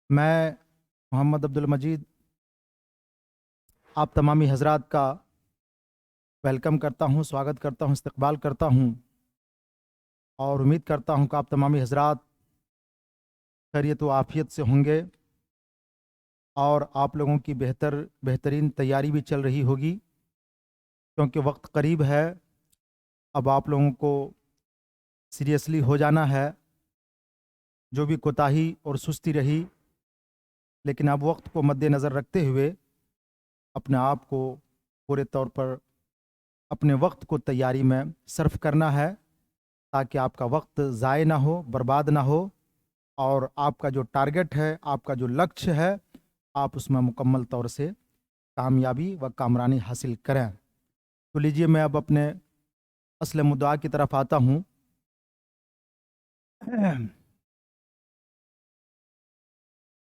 میں محمد عبد المجید آپ تمامی حضرات کا ویلکم کرتا ہوں، سواگت کرتا ہوں، استقبال کرتا ہوں اور امید کرتا ہوں کہ آپ تمامی حضرات خیریت و عافیت سے ہوں گے اور آپ لوگوں کی بہترین تیاری بھی چل رہی ہوگی، کیونکہ وقت قریب ہے۔ اب آپ لوگوں کو سیریسلی ہو جانا ہے، جو بھی کوتاہی اور سستی رہی، لیکن اب وقت کو مد نظر رکھتے ہوئے اپنے آپ کو پورے طور پر اپنے وقت کو تیاری میں صرف کرنا ہے، تاکہ آپ کا وقت ضائع نہ ہو، برباد نہ ہو، اور آپ کا جو ٹارگٹ ہے، آپ کا جو لکش ہے، آپ اس میں مکمل طور سے کامیابی و کامرانی حاصل کریں۔ تو لیجئے میں اب اپنے اصل مدعا کی طرف آتا ہوں۔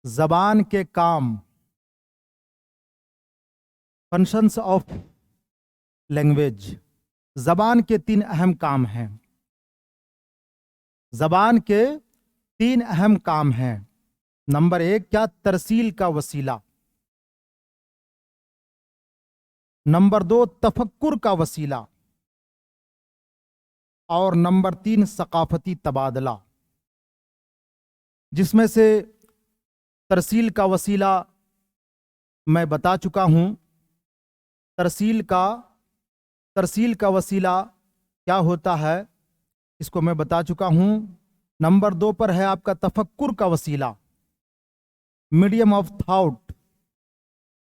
زبان کے کام، فنکشنز آف لینگویج۔ زبان کے 3 اہم کام ہیں۔ زبان کے 3 اہم کام ہیں۔ نمبر 1 کیا؟ ترسیل کا وسیلہ۔ نمبر 2 تفکر کا وسیلہ، اور نمبر 3 ثقافتی تبادلہ، جس میں سے ترسیل کا وسیلہ میں بتا چکا ہوں۔ ترسیل کا وسیلہ کیا ہوتا ہے اس کو میں بتا چکا ہوں۔ نمبر 2 پر ہے آپ کا تفکر کا وسیلہ، میڈیم آف تھاٹ،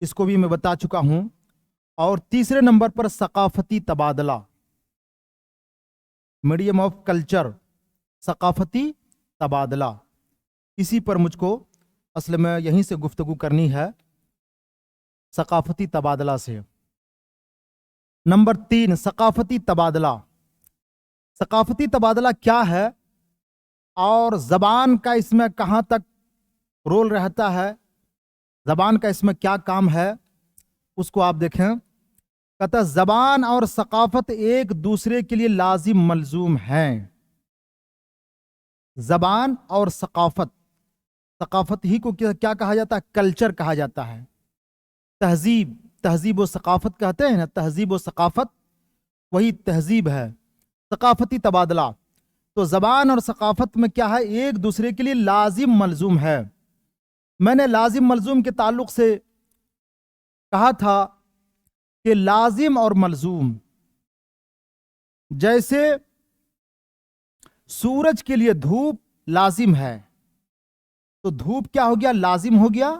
اس کو بھی میں بتا چکا ہوں۔ اور تیسرے نمبر پر ثقافتی تبادلہ، میڈیم آف کلچر، ثقافتی تبادلہ۔ اسی پر مجھ کو اصل میں یہیں سے گفتگو کرنی ہے، ثقافتی تبادلہ سے۔ نمبر 3 ثقافتی تبادلہ۔ ثقافتی تبادلہ کیا ہے اور زبان کا اس میں کہاں تک رول رہتا ہے، زبان کا اس میں کیا کام ہے، اس کو آپ دیکھیں۔ کہتا ہے زبان اور ثقافت ایک دوسرے کے لیے لازم ملزوم ہیں۔ زبان اور ثقافت ہی کو کیا کہا جاتا ہے؟ کلچر کہا جاتا ہے۔ تہذیب و ثقافت کہتے ہیں نا، تہذیب و ثقافت، وہی تہذیب ہے۔ ثقافتی تبادلہ تو زبان اور ثقافت میں کیا ہے؟ ایک دوسرے کے لیے لازم ملزوم ہے۔ میں نے لازم ملزوم کے تعلق سے کہا تھا کہ لازم اور ملزوم، جیسے سورج کے لیے دھوپ لازم ہے، تو دھوپ کیا ہو گیا؟ لازم ہو گیا،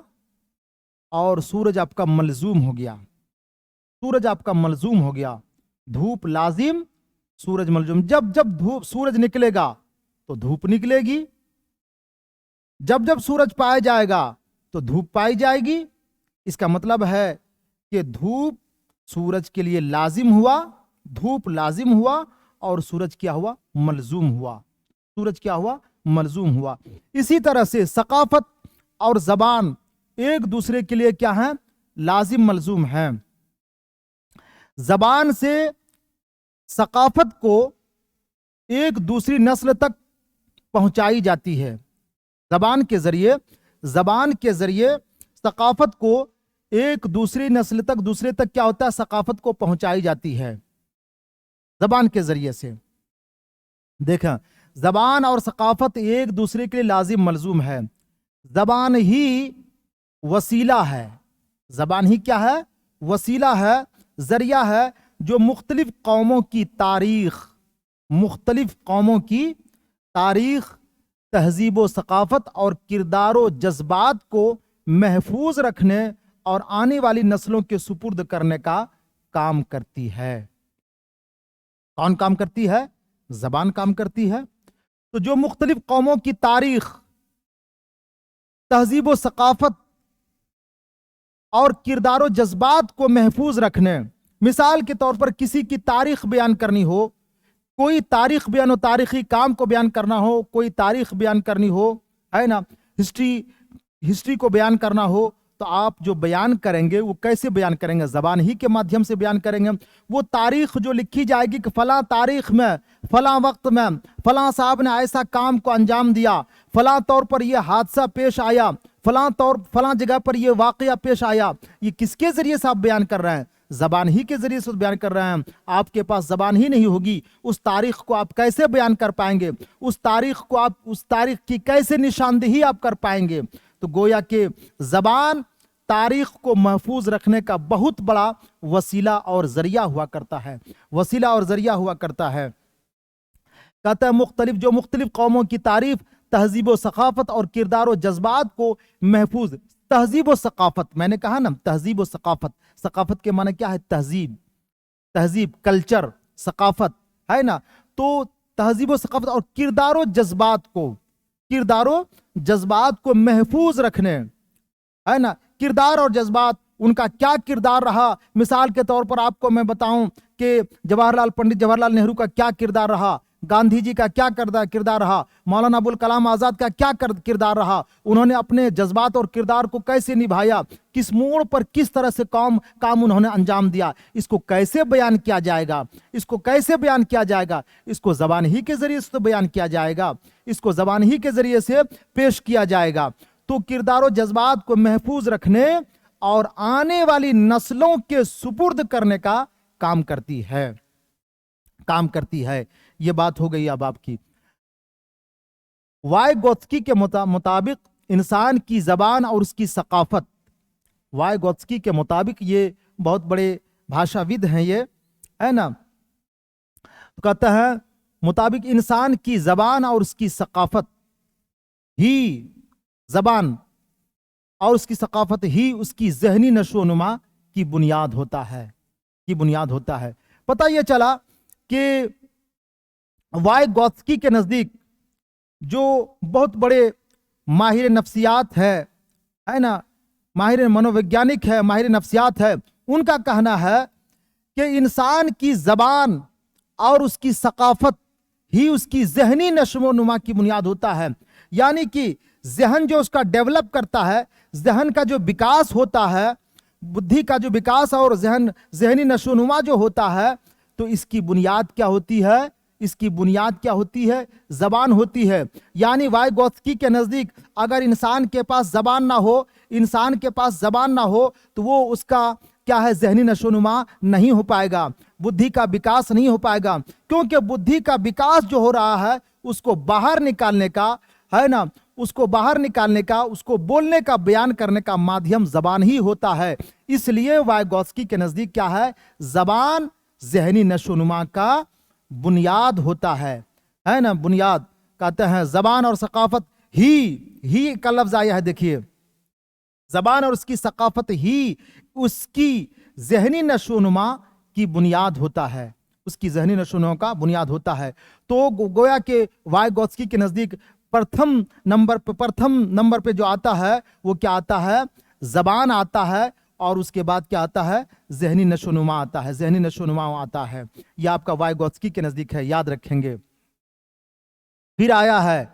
اور سورج آپ کا ملزوم ہو گیا۔ سورج آپ کا ملزوم ہو گیا، دھوپ لازم، سورج ملزوم۔ جب سورج نکلے گا تو دھوپ نکلے گی، جب سورج پایا جائے گا تو دھوپ پائی جائے گی۔ اس کا مطلب ہے کہ دھوپ سورج کے لیے لازم ہوا، دھوپ لازم ہوا، اور سورج کیا ہوا؟ ملزوم ہوا۔ سورج کیا ہوا؟ ملزوم ہوا۔ اسی طرح سے ثقافت اور زبان ایک دوسرے کے لیے کیا ہیں؟ لازم ملزوم ہیں۔ زبان سے ثقافت کو ایک دوسری نسل تک پہنچائی جاتی ہے۔ زبان کے ذریعے ثقافت کو ایک دوسری نسل تک، دوسرے تک کیا ہوتا ہے؟ ثقافت کو پہنچائی جاتی ہے زبان کے ذریعے سے۔ دیکھیں، زبان اور ثقافت ایک دوسرے کے لیے لازم ملزوم ہے۔ زبان ہی وسیلہ ہے، زبان ہی کیا ہے؟ وسیلہ ہے، ذریعہ ہے، جو مختلف قوموں کی تاریخ، تہذیب و ثقافت اور کردار و جذبات کو محفوظ رکھنے اور آنے والی نسلوں کے سپرد کرنے کا کام کرتی ہے۔ کون کام کرتی ہے؟ زبان کام کرتی ہے۔ تو جو مختلف قوموں کی تاریخ، تہذیب و ثقافت اور کردار و جذبات کو محفوظ رکھنے، مثال کے طور پر کسی کی تاریخ بیان کرنی ہو، کوئی تاریخ بیان ہو، تاریخی کام کو بیان کرنا ہو، کوئی تاریخ بیان کرنی ہو، ہے نا، ہسٹری کو بیان کرنا ہو، تو آپ جو بیان کریں گے وہ کیسے بیان کریں گے؟ زبان ہی کے مادھیم سے بیان کریں گے۔ وہ تاریخ جو لکھی جائے گی کہ فلاں تاریخ میں، فلاں وقت میں فلاں صاحب نے ایسا کام کو انجام دیا، فلاں طور پر یہ حادثہ پیش آیا، फलां तौर फलां जगह पर ये वाकया पेश आया, ये किसके जरिए से आप बयान कर रहे हैं? जबान ही के जरिए से बयान कर रहे हैं। आपके पास जबान ही नहीं होगी, उस तारीख को आप कैसे बयान कर पाएंगे? उस तारीख की कैसे निशानदेही आप कर पाएंगे? तो गोया के जबान तारीख को महफूज रखने का बहुत बड़ा वसीला और जरिया हुआ करता है, वसीला और जरिया हुआ करता है। कहता है मुख्तलिफ कौमों की तारीफ, तहजीब व सकाफत और किरदार व जज्बात को महफूज। तहजीब व सकाफत, मैंने कहा ना, तहजीब व सकाफत, सकाफत के माने क्या है? तहजीब, कल्चर, सकाफत है ना। तो तहजीब व सकाफत और किरदार व जज्बात को महफूज रखने, है ना। किरदार और जज्बात, उनका क्या किरदार रहा? मिसाल के तौर पर आपको मैं बताऊं कि पंडित जवाहरलाल नेहरू का क्या किरदार रहा, गांधी जी का क्या किरदार रहा, मौलाना अबुल कलाम आजाद का क्या किरदार रहा, उन्होंने अपने जज्बात और किरदार को कैसे निभाया, किस मोड़ पर किस तरह से काम उन्होंने अंजाम दिया। इसको कैसे बयान किया जाएगा? इसको जबान ही के जरिए से तो बयान किया जाएगा, इसको जबान ही के जरिए से पेश किया जाएगा। तो किरदार और जज्बात को महफूज रखने और आने वाली नस्लों के सुपुर्द करने का काम करती है। ये बात हो गई अब आपकी। वाइगोत्स्की के मुताबिक इंसान की जबान और उसकी सकाफत, वाइगोत्स्की के मुताबिक, ये बहुत बड़े भाषाविद हैं ये, है ना। तो कहते हैं मुताबिक इंसान की जबान और उसकी सकाफत ही, जबान और उसकी सकाफत ही उसकी जहनी नशोनुमा की बुनियाद होता है। पता ये चला कि वाइगोत्स्की के नजदीक जो बहुत बड़े माहिर नफ्सियात है ना, माहिर मनोवैज्ञानिक है, माहिर नफ्सियात है, उनका कहना है कि इंसान की जबान और उसकी सकाफत ही उसकी जहनी नशोनुमा की बुनियाद होता है। यानी कि जहन जो उसका डेवलप करता है, जहन का जो विकास होता है, बुद्धि का जो विकास और जहनी नशोनुमा जो होता है, तो इसकी बुनियाद क्या होती है? जबान होती है। यानी वाइगोत्स्की के नजदीक अगर इंसान के पास जबान ना हो तो वो उसका क्या है? जहनी नशोनुमा नहीं हो पाएगा, बुद्धि का विकास नहीं हो पाएगा। क्योंकि बुद्धि का विकास जो हो रहा है उसको बाहर निकालने का, है ना, उसको बोलने का, बयान करने का माध्यम जबान ही होता है। इसलिए वाइगोत्स्की के नजदीक क्या है? जबान जहनी नशोनुमा का बुनियाद होता है ना, बुनियाद। कहते हैं जबान और सकाफत ही का लफ्ज आया है, देखिए, जबान और उसकी सकाफत ही उसकी जहनी नशोनुमा की बुनियाद होता है, तो गोया के वाइगोत्स्की के नजदीक प्रथम नंबर पे जो आता है वो क्या आता है? जबान आता है, और उसके बाद क्या आता है? जहनी नशोनुमा आता है। यह आपका वाइगोत्स्की के नजदीक है, याद रखेंगे। फिर आया है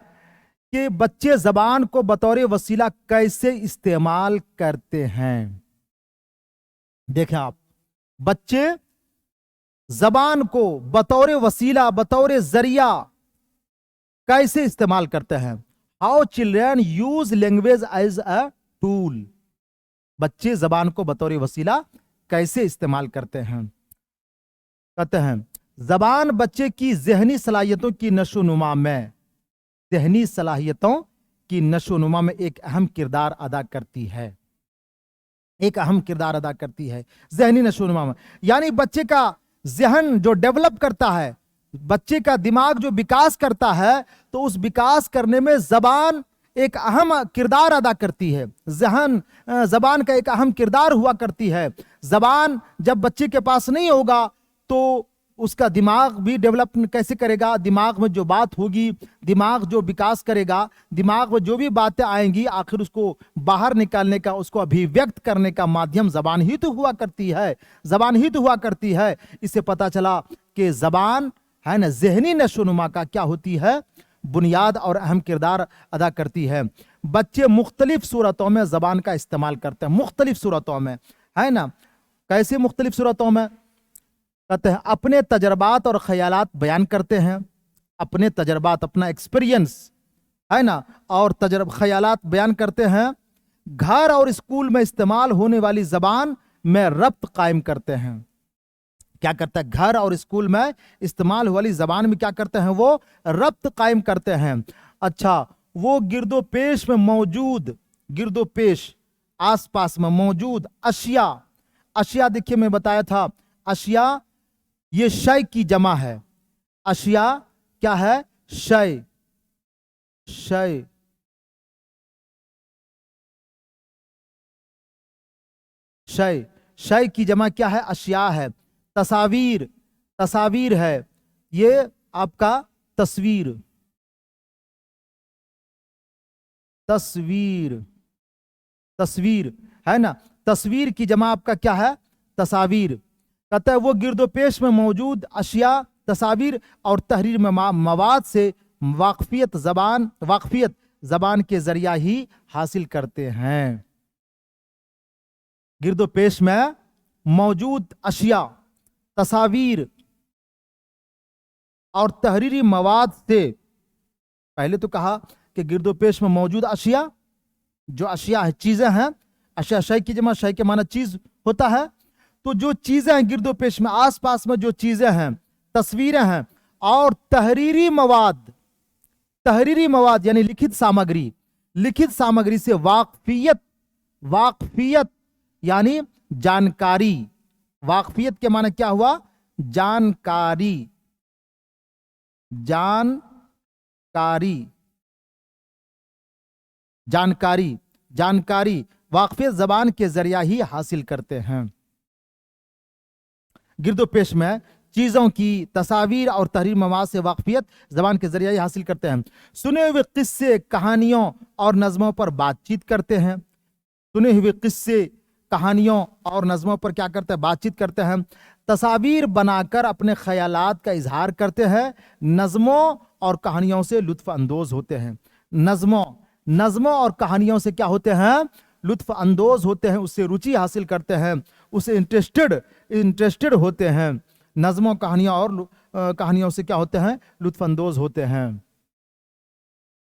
कि बच्चे जबान को बतौर वसीला कैसे इस्तेमाल करते हैं। देखें आप, बच्चे जबान को बतौर वसीला, बतौर जरिया कैसे इस्तेमाल करते हैं। How children use language as a tool. बच्चे जबान को बतौर वसीला कैसे इस्तेमाल करते हैं। कहते हैं जबान बच्चे की जहनी सलाहियतों की नशोनुमा में एक अहम किरदार अदा करती है, जहनी नशोनुमा में। यानी बच्चे का जहन जो डेवलप करता है, बच्चे का दिमाग जो विकास करता है, तो उस विकास करने में जबान एक अहम किरदार अदा करती है। जबान का एक अहम किरदार हुआ करती है। जबान जब बच्चे के पास नहीं होगा तो उसका दिमाग भी डेवलप कैसे करेगा? दिमाग में जो बात होगी, दिमाग जो विकास करेगा, दिमाग में जो भी बातें आएंगी, आखिर उसको बाहर निकालने का, उसको अभिव्यक्त करने का माध्यम जबान ही तो हुआ करती है। इससे पता चला कि जबान है ना, जहनी नशोनुमा का क्या होती है? बुनियाद और अहम किरदार अदा करती है। बच्चे मुख्तलिफ सूरतों में जबान का इस्तेमाल करते हैं, मुख्तलिफ सूरतों में, है ना। कैसे मुख्तलिफ सूरतों में? कहते हैं अपने तजर्बात और ख्यालात बयान करते हैं, अपना एक्सपीरियंस, है ना, और ख्यालात बयान करते हैं। घर और स्कूल में इस्तेमाल होने वाली जबान में रब्त कायम करते हैं। क्या करता है? घर और स्कूल में इस्तेमाल वाली जबान में क्या करते हैं? वो रब्त कायम करते हैं। अच्छा, वो गिरदोपेश में मौजूद, गिरदोपेश आसपास में मौजूद अशिया, अशिया देखिए मैं बताया था, अशिया ये शय की जमा है। अशिया क्या है? शय, शय, शय, शय की जमा क्या है? अशिया है। तस्वीर, तस्वीर है, ये आपका तस्वीर, तस्वीर, तस्वीर है ना। तस्वीर की जमा आपका क्या है? तस्वीर। कहता है वो गिरदोपेश में मौजूद अशिया, तस्वीर और तहरीर में मवाद से वाकफियत जबान के जरिया ही हासिल करते हैं। गिरदोपेश में मौजूद अशिया, तस्वीर और तहरीरी मवाद से, पहले तो कहा कि गिरदोपेश में मौजूद अशिया, जो अशिया है चीजें हैं, अशिया शय की जमा, शय के माना चीज होता है, तो जो चीजें हैं गिरदोपेश में, आसपास में जो चीजें हैं, तस्वीरें हैं और तहरीरी मवाद, तहरीरी मवाद यानी लिखित सामग्री, लिखित सामग्री से वाकफियत, वाकफियत यानी जानकारी, वाकफियत के माने क्या हुआ? जानकारी, जानकारी, जानकारी, जानकारी वाकफियत जबान के जरिया ही हासिल करते हैं। गिरदोपेश में चीजों की तस्वीर और तहरीर मवाद से वाकफियत जबान के जरिए हासिल करते हैं। सुने हुए किस्से, कहानियों और नज़मों पर बातचीत करते हैं। सुने हुए किस्से, कहानियों और नज़मों पर क्या करते हैं? बातचीत करते हैं। तस्वीर बनाकर अपने ख्यालात का इजहार करते हैं। नज़मों और कहानियों से लुत्फ अंदोज होते हैं। नज़मों और कहानियों से क्या होते हैं? लुत्फ अंदोज होते हैं, उससे रुचि हासिल करते हैं, उससे इंटरेस्टेड होते हैं। नज़मों, कहानियां और कहानियों से क्या होते हैं? लुत्फ अंदोज होते हैं।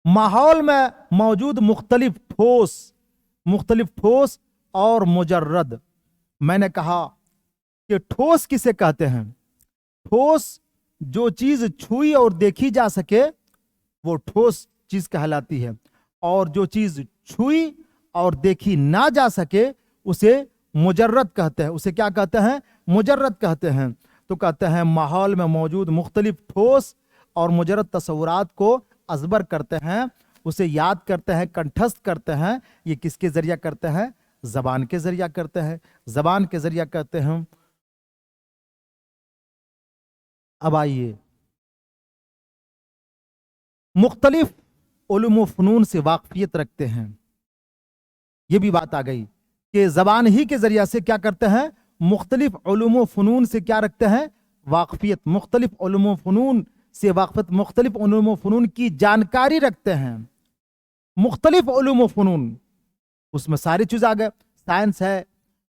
माहौल में मौजूद मुख्तलिफ ठोस और मुजर्रद। मैंने कहा कि ठोस किसे कहते हैं? ठोस जो चीज छुई और देखी जा सके वो ठोस चीज कहलाती है, और जो चीज छुई और देखी ना जा सके उसे मुजर्रद कहते हैं। उसे क्या कहते हैं? मुजर्रद कहते हैं। तो कहते हैं माहौल में मौजूद मुख्तलिफ ठोस और मुजर्रद तस्वुरात को अजबर करते हैं, उसे याद करते हैं, कंठस्थ करते हैं। ये किसके जरिया करते हैं? जबान के जरिया करते हैं, जबान के जरिया करते हैं। अब आइए, मुख्तलिफ उलूम व फनून से वाकफियत रखते हैं। ये भी बात आ गई कि जबान ही के जरिया से क्या करते हैं? मुख्तलिफ उलूम व फनून से क्या रखते हैं? वाकफियत। मुख्तलिफ उलूम व फनून से वाकफियत, मुख्तलिफ उलूम व फनून की जानकारी रखते हैं। मुख्तलिफ उलूम व फनून, उसमें सारी चीज आ गए। साइंस है,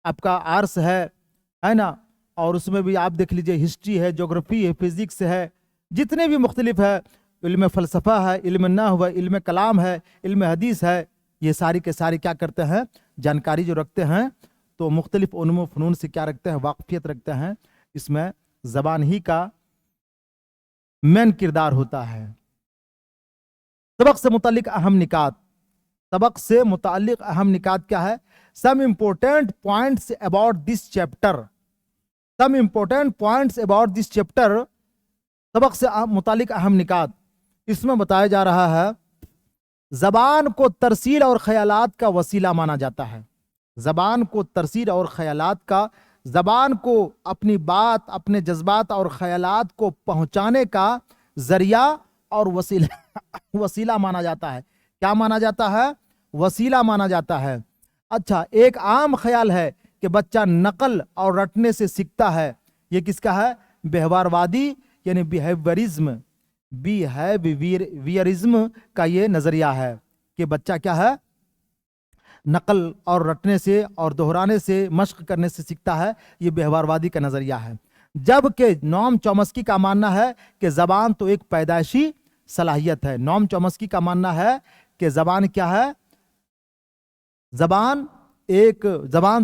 आपका आर्ट्स है ना, और उसमें भी आप देख लीजिए हिस्ट्री है, ज्योग्राफी है, फिजिक्स है, जितने भी मुख्तलिफ है, इल्म फ़लसफ़ा है, इल्म नहव है, इल्म कलाम है, इल्म हदीस है, ये सारी के सारे क्या करते हैं? जानकारी जो रखते हैं। तो मुख्तलिफ उलूम व फनून से क्या रखते हैं? वाकफियत रखते हैं। इसमें जबान ही का मेन किरदार होता है। सबक से मुतालिक अहम निकात, सबक से मुतालिक अहम निकात क्या है? Some important points about this chapter, some important points about this chapter. सबक से मुतालिक अहम निकात, इसमें बताया जा रहा है जबान को तरसील और ख्यालात का वसीला माना जाता है। जबान को तरसील और ख्यालात का, जबान को अपनी बात, अपने जज्बात और ख्यालात को पहुंचाने का जरिया और वसीला माना जाता है। क्या माना जाता है? वसीला माना जाता है। अच्छा, एक आम ख्याल है कि बच्चा नकल और रटने से सीखता है। ये किसका है? व्यवहारवादी यानी बिहेवियरिज्म, बिहेवियरिज्म का ये नजरिया है कि बच्चा क्या है? नकल और रटने से और दोहराने से, मश्क करने से सीखता है। ये व्यवहारवादी का नजरिया है। जबकि नोम चॉम्स्की का मानना है कि जबान तो एक पैदाइशी सलाहियत है। नोम चॉम्स्की का मानना है कि जबान क्या है? زبان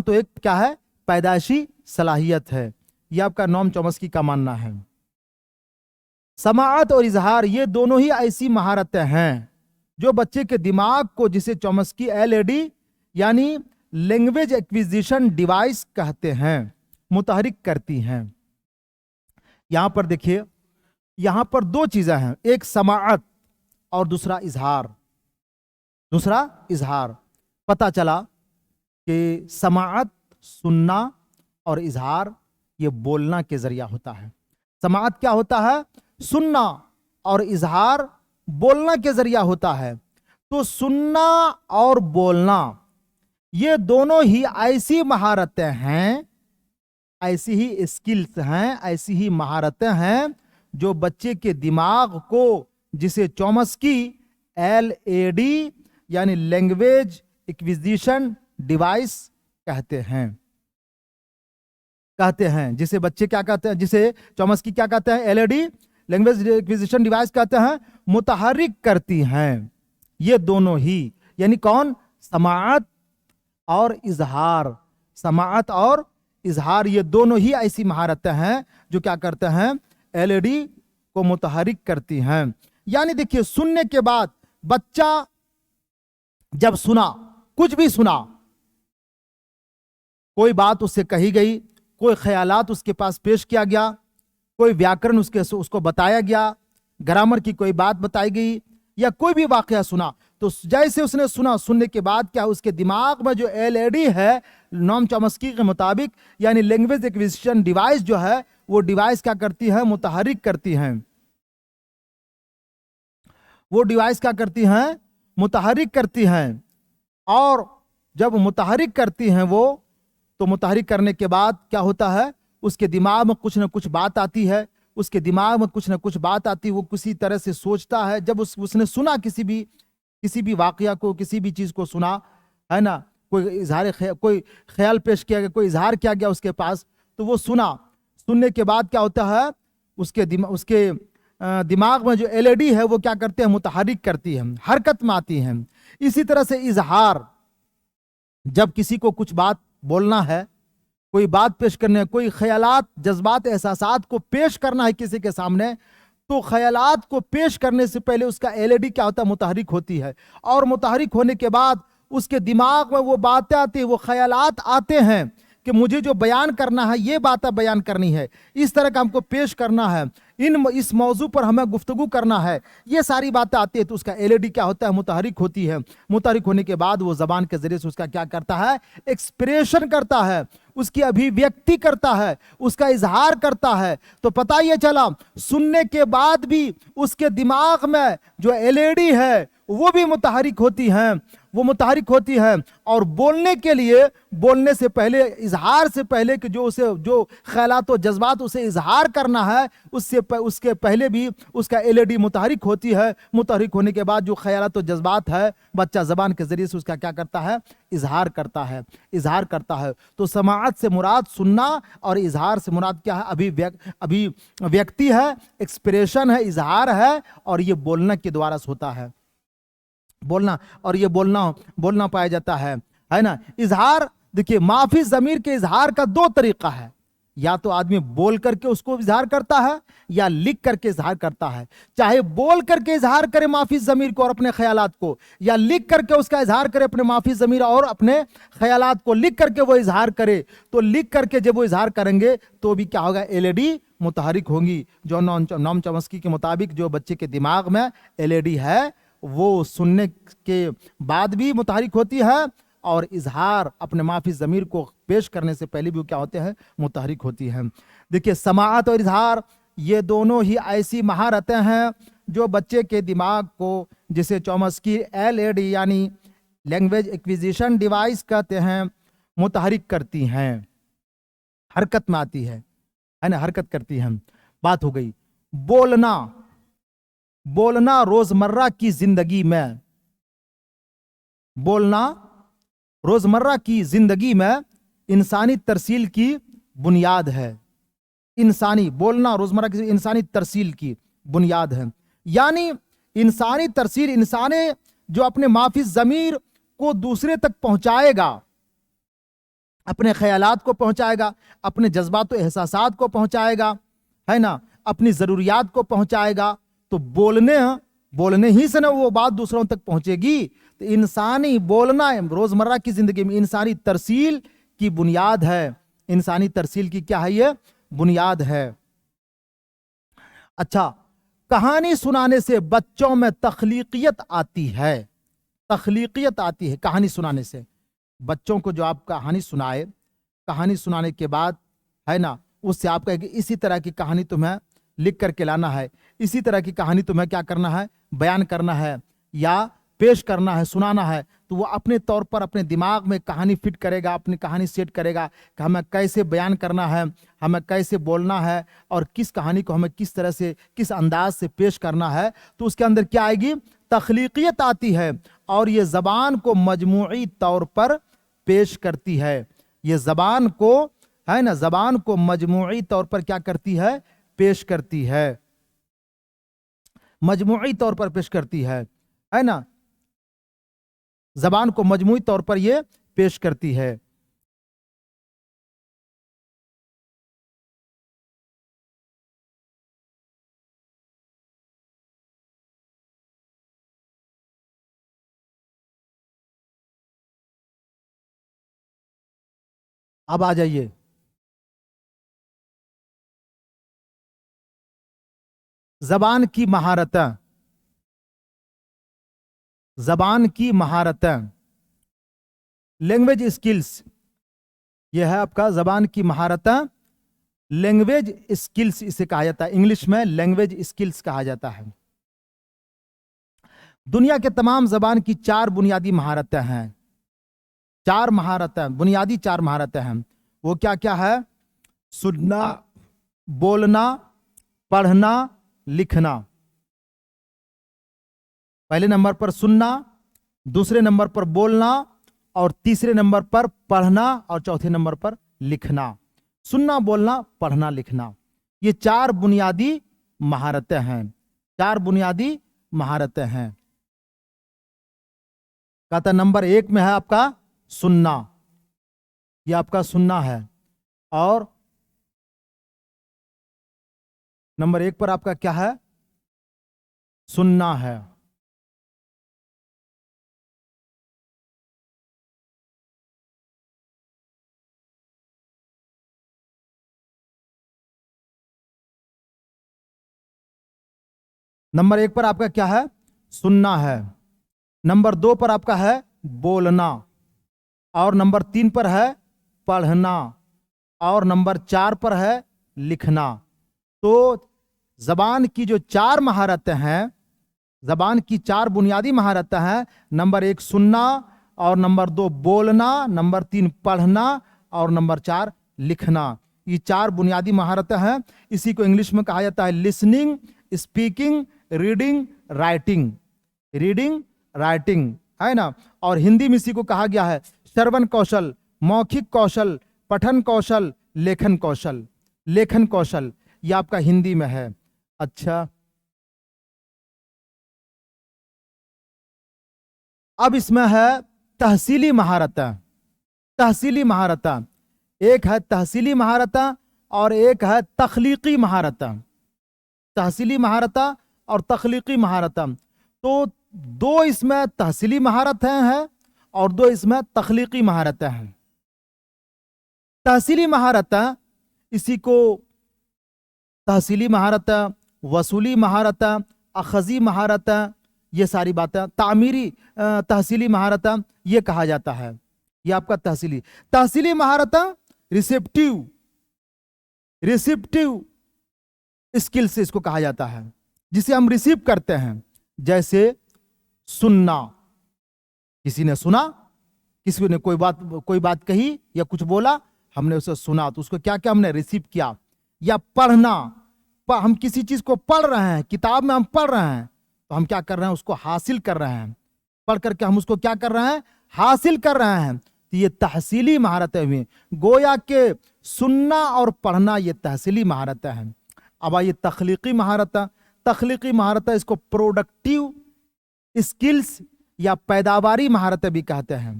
تو ایک کیا ہے؟ پیدائشی صلاحیت ہے. یہ آپ کا نوم چومسکی کا ماننا ہے. سماعت اور اظہار یہ دونوں ہی ایسی مہارتیں ہیں جو بچے کے دماغ کو، جسے چومسکی LAD یعنی لینگویج ایکویزیشن ڈیوائس کہتے ہیں، متحرک کرتی ہیں. یہاں پر دیکھیے، یہاں پر دو چیزیں ہیں، ایک سماعت اور دوسرا اظہار. پتہ چلا کہ سماعت سننا اور اظہار یہ بولنا کے ذریعہ ہوتا ہے. سماعت کیا ہوتا ہے؟ سننا، اور اظہار بولنا کے ذریعہ ہوتا ہے. تو سننا اور بولنا یہ دونوں ہی ایسی مہارتیں ہیں، ایسی ہی اسکلز ہیں، ایسی ہی مہارتیں ہیں جو بچے کے دماغ کو، جسے چومسکی LAD یعنی لینگویج ایکویزیشن ڈیوائس کہتے ہیں، جسے بچے کیا کہتے ہیں، جسے چومسکی کیا کہتے ہیں؟ LAD لینگویج ایکویزیشن ڈیوائس کہتے ہیں، متحرک کرتی ہیں. یہ دونوں ہی، یعنی کون؟ سماعت اور اظہار. سماعت اور اظہار یہ دونوں ہی ایسی مہارتیں ہیں جو کیا کرتے ہیں؟ LAD کو متحرک کرتی ہیں. یعنی دیکھیے، سننے کے بعد بچہ جب سنا، کچھ بھی سنا، کوئی بات اس سے کہی گئی، کوئی خیالات اس کے پاس پیش کیا گیا، کوئی ویاکرن اس کو بتایا گیا، گرامر کی کوئی بات بتائی گئی، یا کوئی بھی واقعہ سنا، تو جیسے اس نے سنا، سننے کے بعد کیا اس کے دماغ میں جو LAD ہے نوم چومسکی کے مطابق، یعنی لینگویج ایکویزیشن ڈیوائس جو ہے، وہ ڈیوائس کیا کرتی ہے؟ متحرک کرتی ہیں. وہ ڈیوائس کیا کرتی ہیں؟ متحرک کرتی ہیں. اور جب متحرک کرتی ہیں وہ، تو متحرک کرنے کے بعد کیا ہوتا ہے؟ اس کے دماغ میں کچھ نہ کچھ بات آتی ہے، وہ کسی طرح سے سوچتا ہے. جب اس نے سنا کسی بھی واقعہ کو، کسی بھی چیز کو سنا ہے نا، کوئی خیال پیش کیا گیا، کوئی اظہار کیا گیا اس کے پاس، تو وہ سننے کے بعد کیا ہوتا ہے؟ اس کے دماغ میں جو LAD ہے وہ کیا کرتے ہیں؟ متحرک کرتی ہے، حرکت میں آتی ہیں. اسی طرح سے اظہار، جب کسی کو کچھ بات بولنا ہے، کوئی بات پیش کرنا ہے، کوئی خیالات، جذبات، احساسات کو پیش کرنا ہے کسی کے سامنے، تو خیالات کو پیش کرنے سے پہلے اس کا LAD کیا ہوتا ہے؟ متحرک ہوتی ہے. اور متحرک ہونے کے بعد اس کے دماغ میں وہ باتیں آتی ہیں، وہ خیالات آتے ہیں کہ مجھے جو بیان کرنا ہے، یہ باتیں بیان کرنی ہے، اس طرح کا ہم کو پیش کرنا ہے، اس موضوع پر ہمیں گفتگو کرنا ہے، یہ ساری باتیں آتی ہیں. تو اس کا LAD کیا ہوتا ہے؟ متحرک ہوتی ہے. متحرک ہونے کے بعد وہ زبان کے ذریعے سے اس کا کیا کرتا ہے؟ ایکسپریشن کرتا ہے، اس کی ابھیویکتی کرتا ہے، اس کا اظہار کرتا ہے. تو پتہ یہ چلا، سننے کے بعد بھی اس کے دماغ میں جو LAD ہے وہ بھی متحرک ہوتی ہیں، اور بولنے کے لیے، بولنے سے پہلے، اظہار سے پہلے کہ جو خیالات و جذبات اسے اظہار کرنا ہے، اس کے پہلے بھی اس کا LAD متحرک ہوتی ہے. متحرک ہونے کے بعد جو خیالات و جذبات ہے، بچہ زبان کے ذریعے سے اس کا کیا کرتا ہے؟ اظہار کرتا ہے. تو سماعت سے مراد سننا، اور اظہار سے مراد کیا ہے؟ ابھی ویکتی ہے، ایکسپریشن ہے، اظہار ہے، اور یہ بولنا کے دوارا سے ہوتا ہے. بولنا پایا جاتا ہے نا. اظہار دیکھیے، معافی ضمیر کے اظہار کا دو طریقہ ہے، یا تو آدمی بول کر کے اس کو اظہار کرتا ہے، یا لکھ کر کے اظہار کرتا ہے. چاہے بول کر کے اظہار کرے معافی ضمیر کو اور اپنے خیالات کو، یا لکھ کر کے اس کا اظہار کرے اپنے معافی ضمیر اور اپنے خیالات کو، لکھ کر کے وہ اظہار کرے. تو لکھ کر کے جب وہ اظہار کریں گے تو بھی کیا ہوگا؟ LAD متحرک ہوں گی. جو نوم چومسکی کے مطابق جو بچے کے دماغ میں LAD ہے وہ سننے کے بعد بھی متحرک ہوتی ہے، اور اظہار اپنے معافی ضمیر کو پیش کرنے سے پہلے بھی کیا ہوتے ہیں؟ متحرک ہوتی ہیں. دیکھیے، سماعت اور اظہار یہ دونوں ہی ایسی مہارتیں ہیں جو بچے کے دماغ کو، جسے چومسکی LAD یعنی لینگویج ایکویزیشن ڈیوائس کہتے ہیں، متحرک کرتی ہیں، حرکت میں آتی ہے نا، حرکت کرتی ہیں. بات ہو گئی. بولنا روزمرہ کی زندگی میں انسانی ترسیل کی بنیاد ہے. بولنا روزمرہ کی انسانی ترسیل کی بنیاد ہے. یعنی انسانی ترسیل، انسانی جو اپنے معافی ضمیر کو दूसरे तक पहुंचाएगा, अपने ख्यालात को पहुंचाएगा, अपने जज्बात और एहसासात को पहुंचाएगा, है ना, अपनी ज़रूरियात को पहुंचाएगा, तो बोलने ही से ना वो बात दूसरों तक पहुंचेगी। तो इंसानी बोलना रोज़मर्रा की ज़िंदगी में इंसानी तरसील की बुनियाद है। इंसानी तरसील की क्या है? ये बुनियाद है। अच्छा, कहानी सुनाने से बच्चों में तख्लीकियत आती है। तख्लीकियत आती है कहानी सुनाने से। बच्चों को जो आप कहानी सुनाए, कहानी सुनाने के बाद, है ना, उससे आप कहें कि इसी तरह की कहानी तुम्हें लिख करके लाना है, इसी तरह की कहानी तुम्हें क्या करना है? बयान करना है या पेश करना है, सुनाना है। तो वो अपने तौर पर अपने दिमाग में कहानी फिट करेगा, अपनी कहानी सेट करेगा कि हमें कैसे बयान करना है, हमें कैसे बोलना है और किस कहानी को हमें किस तरह से, किस अंदाज से पेश करना है। तो उसके अंदर क्या आएगी? तख्लीकियत आती है और ये ज़बान को मजमूई तौर पर पेश करती है। ये ज़बान को, है ना, ज़बान को मजमूई तौर पर क्या करती है? पेश करती है, मजमूई तौर पर पेश करती है ना, ज़बान को मजमूई तौर पर ये पेश करती है। अब आ जाइए, ज़बान की महारतें, ज़बान की महारतें, लैंग्वेज स्किल्स। यह है आपका ज़बान की महारतें, लैंग्वेज स्किल्स इसे कहा जाता है। इंग्लिश में लैंग्वेज स्किल्स कहा जाता है। दुनिया के तमाम ज़बान की 4 बुनियादी महारतें हैं। 4 महारतें, बुनियादी 4 महारतें हैं। वो क्या क्या है? सुनना, बोलना, पढ़ना, लिखना। पहले नंबर पर सुनना, दूसरे नंबर पर बोलना और तीसरे नंबर पर पढ़ना और चौथे नंबर पर लिखना। सुनना, बोलना, पढ़ना, लिखना, ये 4 बुनियादी महारतें हैं। 4 बुनियादी महारतें हैं। कहता नंबर 1 में है आपका सुनना, ये आपका सुनना है। और नंबर 1 पर आपका क्या है? सुनना है। नंबर 1 पर आपका क्या है? सुनना है। नंबर 2 पर आपका है बोलना और नंबर 3 पर है पढ़ना और नंबर 4 पर है लिखना। तो ज़बान की जो 4 महारतें हैं, ज़बान की 4 बुनियादी महारतें हैं, नंबर 1 सुनना और नंबर 2 बोलना, नंबर 3 पढ़ना और नंबर 4 लिखना। ये 4 बुनियादी महारतें हैं। इसी को इंग्लिश में कहा जाता है listening, speaking, reading, writing. Reading, writing, है ना। और हिंदी में इसी को कहा गया है श्रवण कौशल, मौखिक कौशल, पठन कौशल, लेखन कौशल। लेखन कौशल ये आपका हिंदी में है। अच्छा, अब इसमें है तहसीली महारतें। तहसीली महारतें, एक है तहसीली महारतें और एक है तख्लीकी महारतें। तहसीली महारतें और तख्लीकी महारतें, तो 2 इसमें तहसीली महारतें हैं और 2 इसमें तख्लीकी महारतें हैं। तहसीली महारतें, इसी को तहसीली महारतें, वसूली महारतें, अखज़ी महारतें, ये सारी बातें, तामीरी तहसीली महारतें ये कहा जाता है। ये आपका तहसीली। तहसीली महारतें रिसेप्टिव, रिसिप्टिव स्किल से इसको कहा जाता है, जिसे हम रिसीव करते हैं। जैसे सुनना, किसी ने सुना, किसी ने कोई बात कही या कुछ बोला, हमने उसे सुना, तो उसको क्या क्या हमने रिसीव किया। या पढ़ना, हम किसी चीज को पढ़ रहे हैं, किताब में हम पढ़ रहे हैं, तो हम क्या कर रहे हैं? उसको हासिल कर रहे हैं। पढ़ करके हम उसको क्या कर रहे हैं? हासिल कर रहे हैं। तो ये तहसीली महारतें हुई। गोया के सुनना और पढ़ना ये तहसीली महारतें हैं। अब आइए तख्लीकी महारतें। तख्लीकी महारतें, इसको प्रोडक्टिव स्किल्स یا پیداواری مہارتیں بھی کہتے ہیں.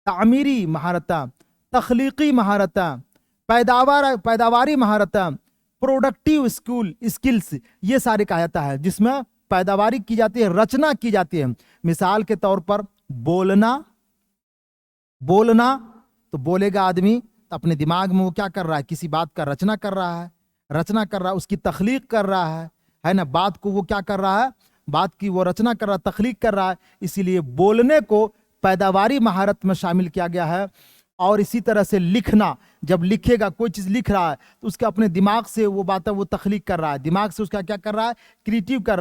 تعمیری مہارتیں، تخلیقی مہارتیں، پیداواری مہارتیں، پروڈکٹیو اسکلس، یہ سارے کہا جاتا ہے جس میں پیداواری کی جاتی ہے، رچنا کی جاتی ہے. مثال کے طور پر بولنا تو بولے گا آدمی تو اپنے دماغ میں وہ کیا کر رہا ہے؟ کسی بات کا رچنا کر رہا ہے، اس کی تخلیق کر رہا ہے نا. بات کو وہ کیا کر رہا ہے؟ بات کی وہ رچنا کر رہا ہے، تخلیق کر رہا ہے. اسی لیے بولنے کو پیداواری مہارت میں شامل کیا گیا ہے. اور اسی طرح سے لکھنا، جب لکھے گا، کوئی چیز لکھ رہا ہے تو اس کے اپنے دماغ سے وہ باتیں وہ تخلیق کر رہا ہے، دماغ سے اس کا کیا کر رہا ہے؟ کریٹ کر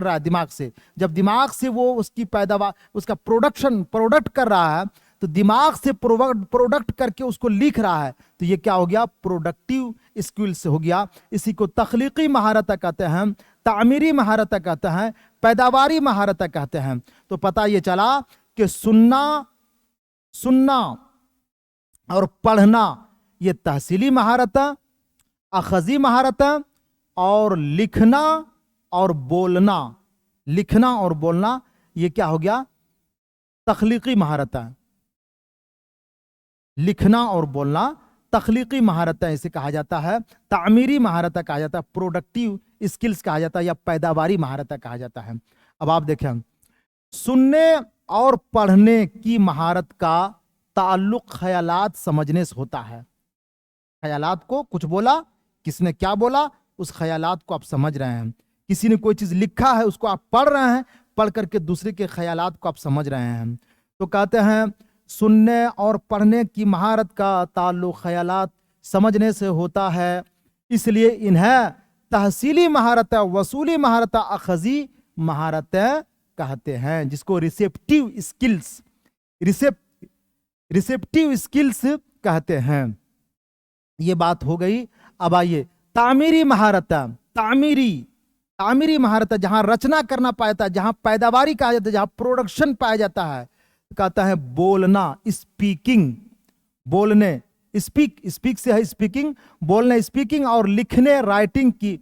رہا ہے دماغ سے. جب دماغ سے وہ اس کی پیداوار، اس کا پروڈکٹ کر رہا ہے تو دماغ سے پروڈکٹ کر کے اس کو لکھ رہا ہے تو یہ کیا ہو گیا؟ پروڈکٹیو اسکلس ہو گیا. اسی کو تخلیقی مہارت کہتے ہیں، تعمیری مہارت کہتے ہیں، پیداواری مہارت کہتے ہیں. تو پتہ یہ چلا کہ سننا اور پڑھنا یہ تحصیلی مہارت، اخذی مہارت، اور لکھنا اور بولنا یہ کیا ہو گیا؟ تخلیقی مہارت. لکھنا اور بولنا تخلیقی مہارتیں اسے کہا جاتا ہے، تعمیری مہارتیں کہا جاتا ہے، پروڈکٹیو اسکلز کہا جاتا ہے، یا پیداواری مہارتیں کہا جاتا ہے. اب آپ دیکھیں، سننے اور پڑھنے کی مہارت کا تعلق خیالات سمجھنے سے ہوتا ہے. خیالات کو کچھ بولا، کس نے کیا بولا، اس خیالات کو آپ سمجھ رہے ہیں. کسی نے کوئی چیز لکھا ہے، اس کو آپ پڑھ رہے ہیں، پڑھ کر کے دوسرے کے خیالات کو آپ سمجھ رہے ہیں. تو کہتے ہیں سننے اور پڑھنے کی مہارت کا تعلق خیالات سمجھنے سے ہوتا ہے، اس لیے انہیں تحصیلی مہارتیں، وصولی مہارتیں، اخذی مہارتیں کہتے ہیں، جس کو ریسیپٹیو اسکلز کہتے ہیں. یہ بات ہو گئی. اب آئیے تعمیری مہارتیں جہاں رچنا کرنا پایا جاتا ہے، جہاں پیداواری کہا جاتا ہے، جہاں پروڈکشن پایا جاتا ہے. کہتا ہے بولنا، اسپیک سے ہے اسپیکنگ، بولنا اسپیکنگ، اور لکھنے رائٹنگ کی.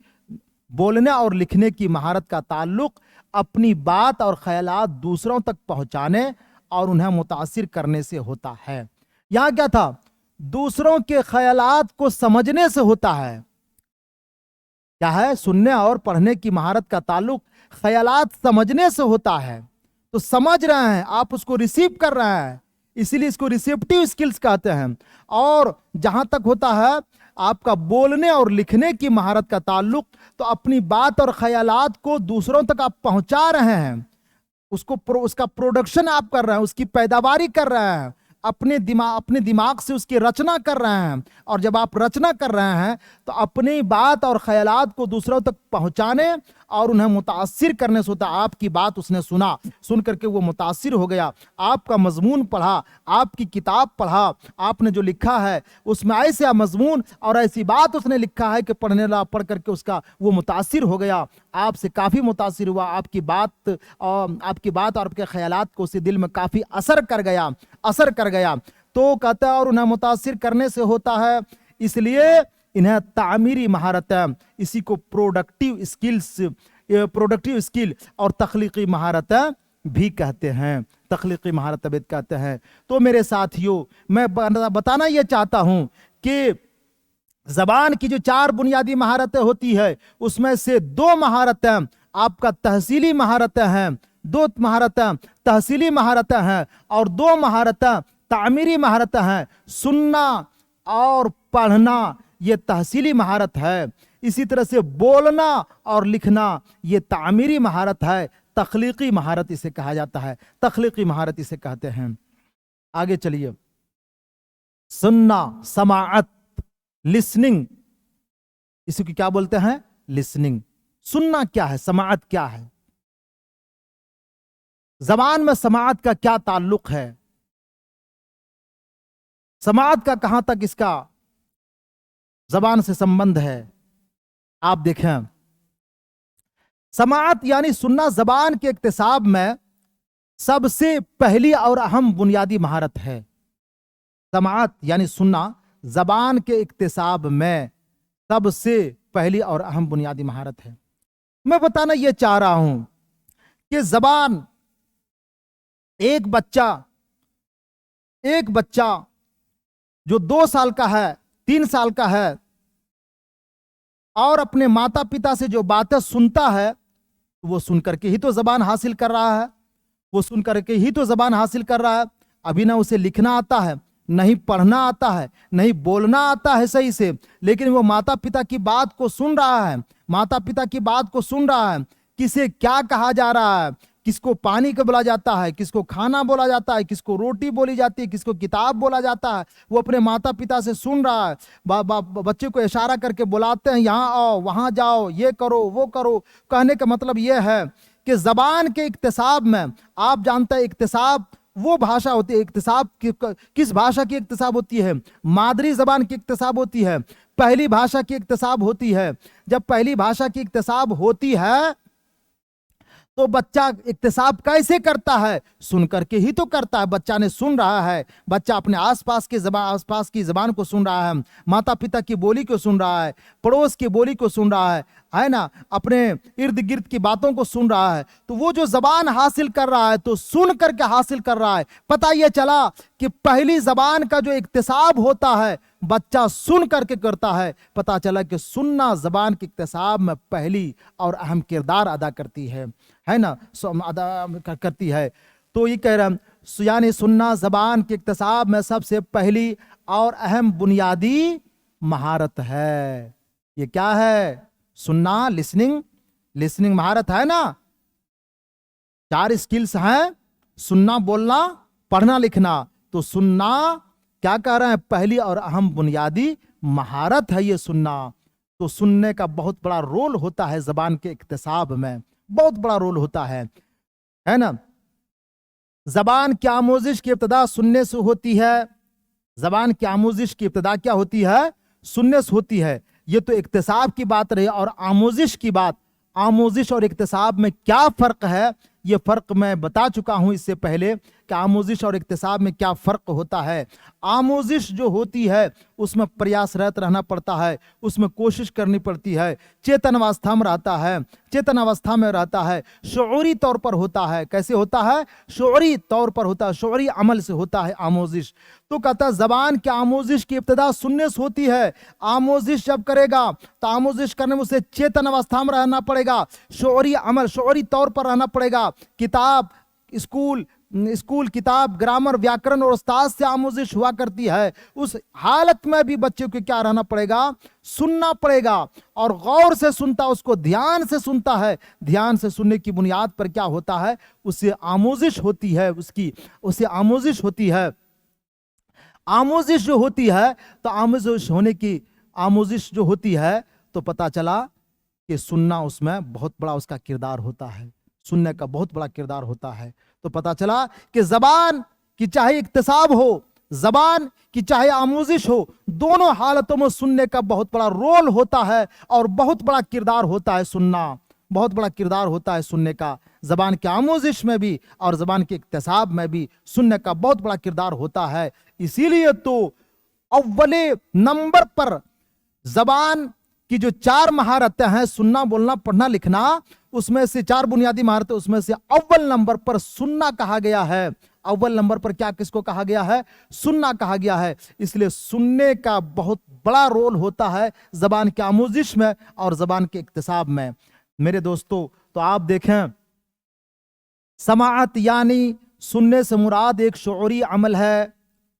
بولنے اور لکھنے کی مہارت کا تعلق اپنی بات اور خیالات دوسروں تک پہنچانے اور انہیں متاثر کرنے سے ہوتا ہے. یہاں کیا تھا؟ دوسروں کے خیالات کو سمجھنے سے ہوتا ہے. کیا ہے؟ سننے اور پڑھنے کی مہارت کا تعلق خیالات سمجھنے سے ہوتا ہے. تو سمجھ رہے ہیں آپ، اس کو ریسیو کر رہے ہیں، اسی لیے اس کو ریسیپٹیو اسکلز کہتے ہیں. اور جہاں تک ہوتا ہے آپ کا بولنے اور لکھنے کی مہارت کا تعلق، تو اپنی بات اور خیالات کو دوسروں تک آپ پہنچا رہے ہیں، اس کا پروڈکشن آپ کر رہے ہیں، اس کی پیداواری کر رہے ہیں، اپنے دماغ سے اس کی رچنا کر رہے ہیں. اور جب آپ رچنا کر رہے ہیں تو اپنی بات اور خیالات کو دوسروں تک پہنچانے اور انہیں متاثر کرنے سے ہوتا ہے. آپ کی بات اس نے سن کر کے وہ متاثر ہو گیا، آپ کا مضمون پڑھا، آپ کی کتاب پڑھا، آپ نے جو لکھا ہے اس میں ایسا مضمون اور ایسی بات اس نے لکھا ہے کہ پڑھ کر کے اس کا وہ متاثر ہو گیا، آپ سے کافی متاثر ہوا. آپ کی بات اور آپ کے خیالات کو اس دل میں کافی اثر کر گیا. تو کہتا ہے اور انہیں متاثر کرنے سے ہوتا ہے، اس لیے انہیں تعمیری مہارتیں، اسی کو پروڈکٹیو اسکل اور تخلیقی مہارتیں بھی کہتے ہیں. تو میرے ساتھیوں، میں بتانا یہ چاہتا ہوں کہ زبان کی جو 4 بنیادی مہارتیں ہوتی ہے، اس میں سے 2 مہارتیں آپ کا تحصیلی مہارتیں ہیں، 2 مہارتیں تحصیلی مہارتیں ہیں، اور 2 مہارتیں تعمیری مہارتیں ہیں. سننا اور پڑھنا یہ تحصیلی مہارت ہے، اسی طرح سے بولنا اور لکھنا یہ تعمیری مہارت ہے. تخلیقی مہارت اسے کہا جاتا ہے، تخلیقی مہارت اسے کہتے ہیں. آگے چلیے. سننا، سماعت، لسننگ، اسی کو کیا بولتے ہیں؟ لسننگ. سننا کیا ہے؟ سماعت کیا ہے؟ زبان میں سماعت کا کیا تعلق ہے؟ سماعت کا کہاں تک اس کا زبان سے سمبند ہے؟ آپ دیکھیں، سماعت یعنی سننا زبان کے اکتساب میں سب سے پہلی اور اہم بنیادی مہارت ہے. سماعت یعنی سننا زبان کے اکتساب میں سب سے پہلی اور اہم بنیادی مہارت ہے. میں بتانا یہ چاہ رہا ہوں کہ زبان ایک بچہ جو 2 سال کا ہے، 3 سال کا ہے، اور اپنے ماتا پتا سے جو باتیں سنتا ہے، وہ سن کر کے ہی تو زبان حاصل کر رہا ہے، وہ سن کر کے ہی تو زبان حاصل کر رہا ہے۔ ابھی نہ اسے لکھنا آتا ہے، نہیں پڑھنا آتا ہے، نہیں بولنا آتا ہے صحیح سے، لیکن وہ ماتا پتا کی بات کو سن رہا ہے، ماتا پتا کی بات کو سن رہا ہے، کسے کیا کہا جا رہا ہے، کس کو پانی کو بولا جاتا ہے، کس کو کھانا بولا جاتا ہے، کس کو روٹی بولی جاتی ہے، کس کو کتاب بولا جاتا ہے، وہ اپنے ماتا پتا سے سن رہا ہے۔ بچے کو اشارہ کر کے بلاتے ہیں، یہاں آؤ، وہاں جاؤ، یہ کرو، وہ کرو۔ کہنے کا مطلب یہ ہے کہ زبان کے اکتساب میں، آپ جانتے ہیں اکتساب وہ بھاشا ہوتی ہے، اکتساب کس بھاشا کی اکتساب ہوتی ہے؟ مادری زبان کی اکتساب ہوتی ہے، پہلی بھاشا کی اکتساب ہوتی ہے۔ جب پہلی بھاشا کی اکتساب ہوتی ہے تو بچہ اکتساب کیسے کرتا ہے؟ سن کر کے ہی تو کرتا ہے۔ بچہ نے سن رہا ہے، بچہ اپنے آس پاس کی زبان کو سن رہا ہے، ماتا پتا کی بولی کو سن رہا ہے، پڑوس کی بولی کو سن رہا ہے نا، اپنے ارد گرد کی باتوں کو سن رہا ہے۔ تو وہ جو زبان حاصل کر رہا ہے تو سن کر کے حاصل کر رہا ہے۔ پتہ یہ چلا کہ پہلی زبان کا جو اکتساب ہوتا ہے بچہ سن کر کے کرتا ہے۔ پتہ چلا کہ سننا زبان کے اکتساب میں پہلی اور اہم کردار ادا کرتی ہے نا، ادا کرتی ہے۔ تو یہ کہہ رہا ہے یعنی سننا زبان کے اکتساب میں سب سے پہلی اور اہم بنیادی مہارت ہے۔ یہ کیا ہے؟ سننا، لسننگ مہارت ہے نا۔ 4 سکلز ہیں، سننا، بولنا، پڑھنا، لکھنا۔ تو سننا کیا کہہ رہے ہیں؟ پہلی اور اہم بنیادی مہارت ہے یہ سننا۔ تو سننے کا بہت بڑا رول ہوتا ہے زبان کے اکتساب میں، بہت بڑا رول ہوتا ہے نا۔ زبان کی آموزش کی ابتدا سننے سے ہوتی ہے۔ زبان کی آموزش کی ابتدا کیا ہوتی ہے؟ سننے سے ہوتی ہے۔ یہ تو اکتساب کی بات رہی، اور آموزش کی بات، آموزش اور اکتساب میں کیا فرق ہے؟ یہ فرق میں بتا چکا ہوں اس سے پہلے کہ آموزش اور اکتساب میں کیا فرق ہوتا ہے۔ آموزش جو ہوتی ہے اس میں پریاس رہت رہنا پڑتا ہے، اس میں کوشش کرنی پڑتی ہے، چیتن اوستھا میں رہتا ہے، چیتن اوستھا میں رہتا ہے، شعوری طور پر ہوتا ہے۔ کیسے ہوتا ہے؟ شعوری طور پر ہوتا ہے، شعوری عمل سے ہوتا ہے آموزش۔ تو کہتا ہے زبان کی آموزش کی ابتدا سننے سے ہوتی ہے۔ آموزش جب کرے گا تو آموزش کرنے میں اسے چیتن اوستھا میں رہنا پڑے گا، شعوری عمل، شعوری طور پر رہنا پڑے گا۔ کتاب، اسکول کتاب، گرامر، ویاکرن اور استاد سے آموزش ہوا کرتی ہے۔ اس حالت میں بھی بچے کو کیا رہنا پڑے گا؟ سننا پڑے گا، اور غور سے سنتا، اس کو دھیان سے سنتا ہے۔ دھیان سے سننے کی بنیاد پر کیا ہوتا ہے؟ اسے آموزش ہوتی ہے، اسے آموزش ہوتی ہے۔ آموزش جو ہوتی ہے تو آموزش جو ہوتی ہے تو پتا چلا کہ سننا اس میں بہت بڑا اس کا کردار ہوتا ہے، سننے کا بہت بڑا کردار ہوتا ہے۔ تو پتا چلا کہ زبان کی چاہے اکتساب ہو، زبان کی چاہے آموزش ہو، دونوں حالتوں میں سننے کا بہت بڑا رول ہوتا ہے، اور بہت بڑا کردار ہوتا ہے سننا، بہت بڑا کردار ہوتا ہے سننے کا۔ زبان کی آموزش میں بھی اور زبان کے اکتساب میں بھی سننے کا بہت بڑا کردار ہوتا ہے۔ اسی لیے تو اول نمبر پر زبان کی جو 4 مہارتیں ہیں، سننا، بولنا، پڑھنا، لکھنا، اس میں سے 4 بنیادی مہارتیں، اس میں سے اول نمبر پر سننا کہا گیا ہے۔ اول نمبر پر کیا کس کو کہا گیا ہے؟ سننا کہا گیا ہے۔ اس لیے سننے کا بہت بڑا رول ہوتا ہے زبان کی آموزش میں اور زبان کے اکتساب میں۔ میرے دوستو، تو آپ دیکھیں، سماعت یعنی سننے سے مراد ایک شعوری عمل ہے۔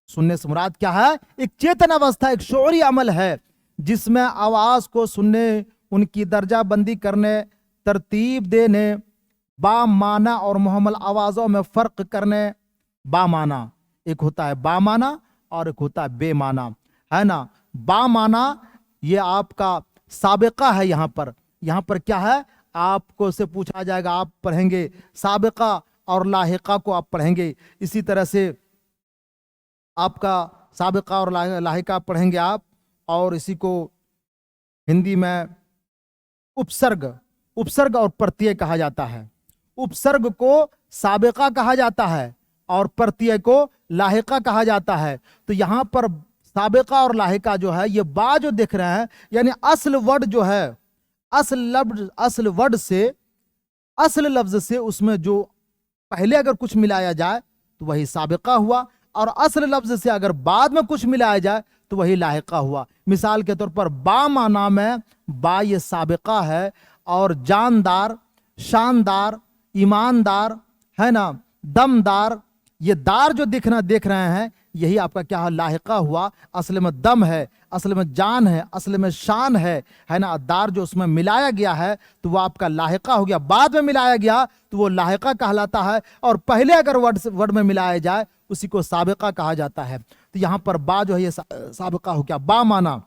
سننے سے مراد کیا ہے؟ ایک چیتن اوستھا، ایک شعوری عمل ہے جس میں آواز کو سننے، ان کی درجہ بندی کرنے، ترتیب دینے، با معنی اور محمل آوازوں میں فرق کرنے۔ با معنی ایک ہوتا ہے، با معنی، اور ایک ہوتا ہے بے معنی، ہے نا۔ با معنی یہ آپ کا سابقہ ہے۔ یہاں پر کیا ہے؟ آپ کو سے پوچھا جائے گا، آپ پڑھیں گے سابقہ اور لاحقہ کو آپ پڑھیں گے۔ اسی طرح سے آپ کا سابقہ اور لاحقہ پڑھیں گے آپ، اور اسی کو ہندی میں اپسرگ اور پرتیے کہا جاتا ہے۔ اپسرگ کو سابقہ کہا جاتا ہے اور پرتیے کو لاحقہ کہا جاتا ہے۔ تو یہاں پر سابقہ اور لاحقہ جو ہے، یہ با جو دیکھ رہے ہیں، یعنی اصل ورڈ جو ہے، اصل ورڈ سے، اصل لفظ سے، اس میں جو پہلے اگر کچھ ملایا جائے تو वही साबिका हुआ, और असल लफ्ज से अगर बाद में कुछ मिलाया जाए तो वही लाहिका हुआ। मिसाल के तौर पर बा माना में बा ये साबिका है, और जानदार, शानदार, ईमानदार, है ना, दमदार, ये दार जो देख रहे हैं यही आपका क्या है, लाहिका हुआ। असल में दम है, असल में जान है, असल में शान है ना। दार जो उसमें मिलाया गया है तो वो आपका लाहिका हो गया, बाद में मिलाया गया तो वो लाहिका कहलाता है, और पहले अगर वर्ड में मिलाया जाए उसी को साबिका कहा जाता है। तो यहाँ पर बा जो है ये साबिका हो गया। बा माना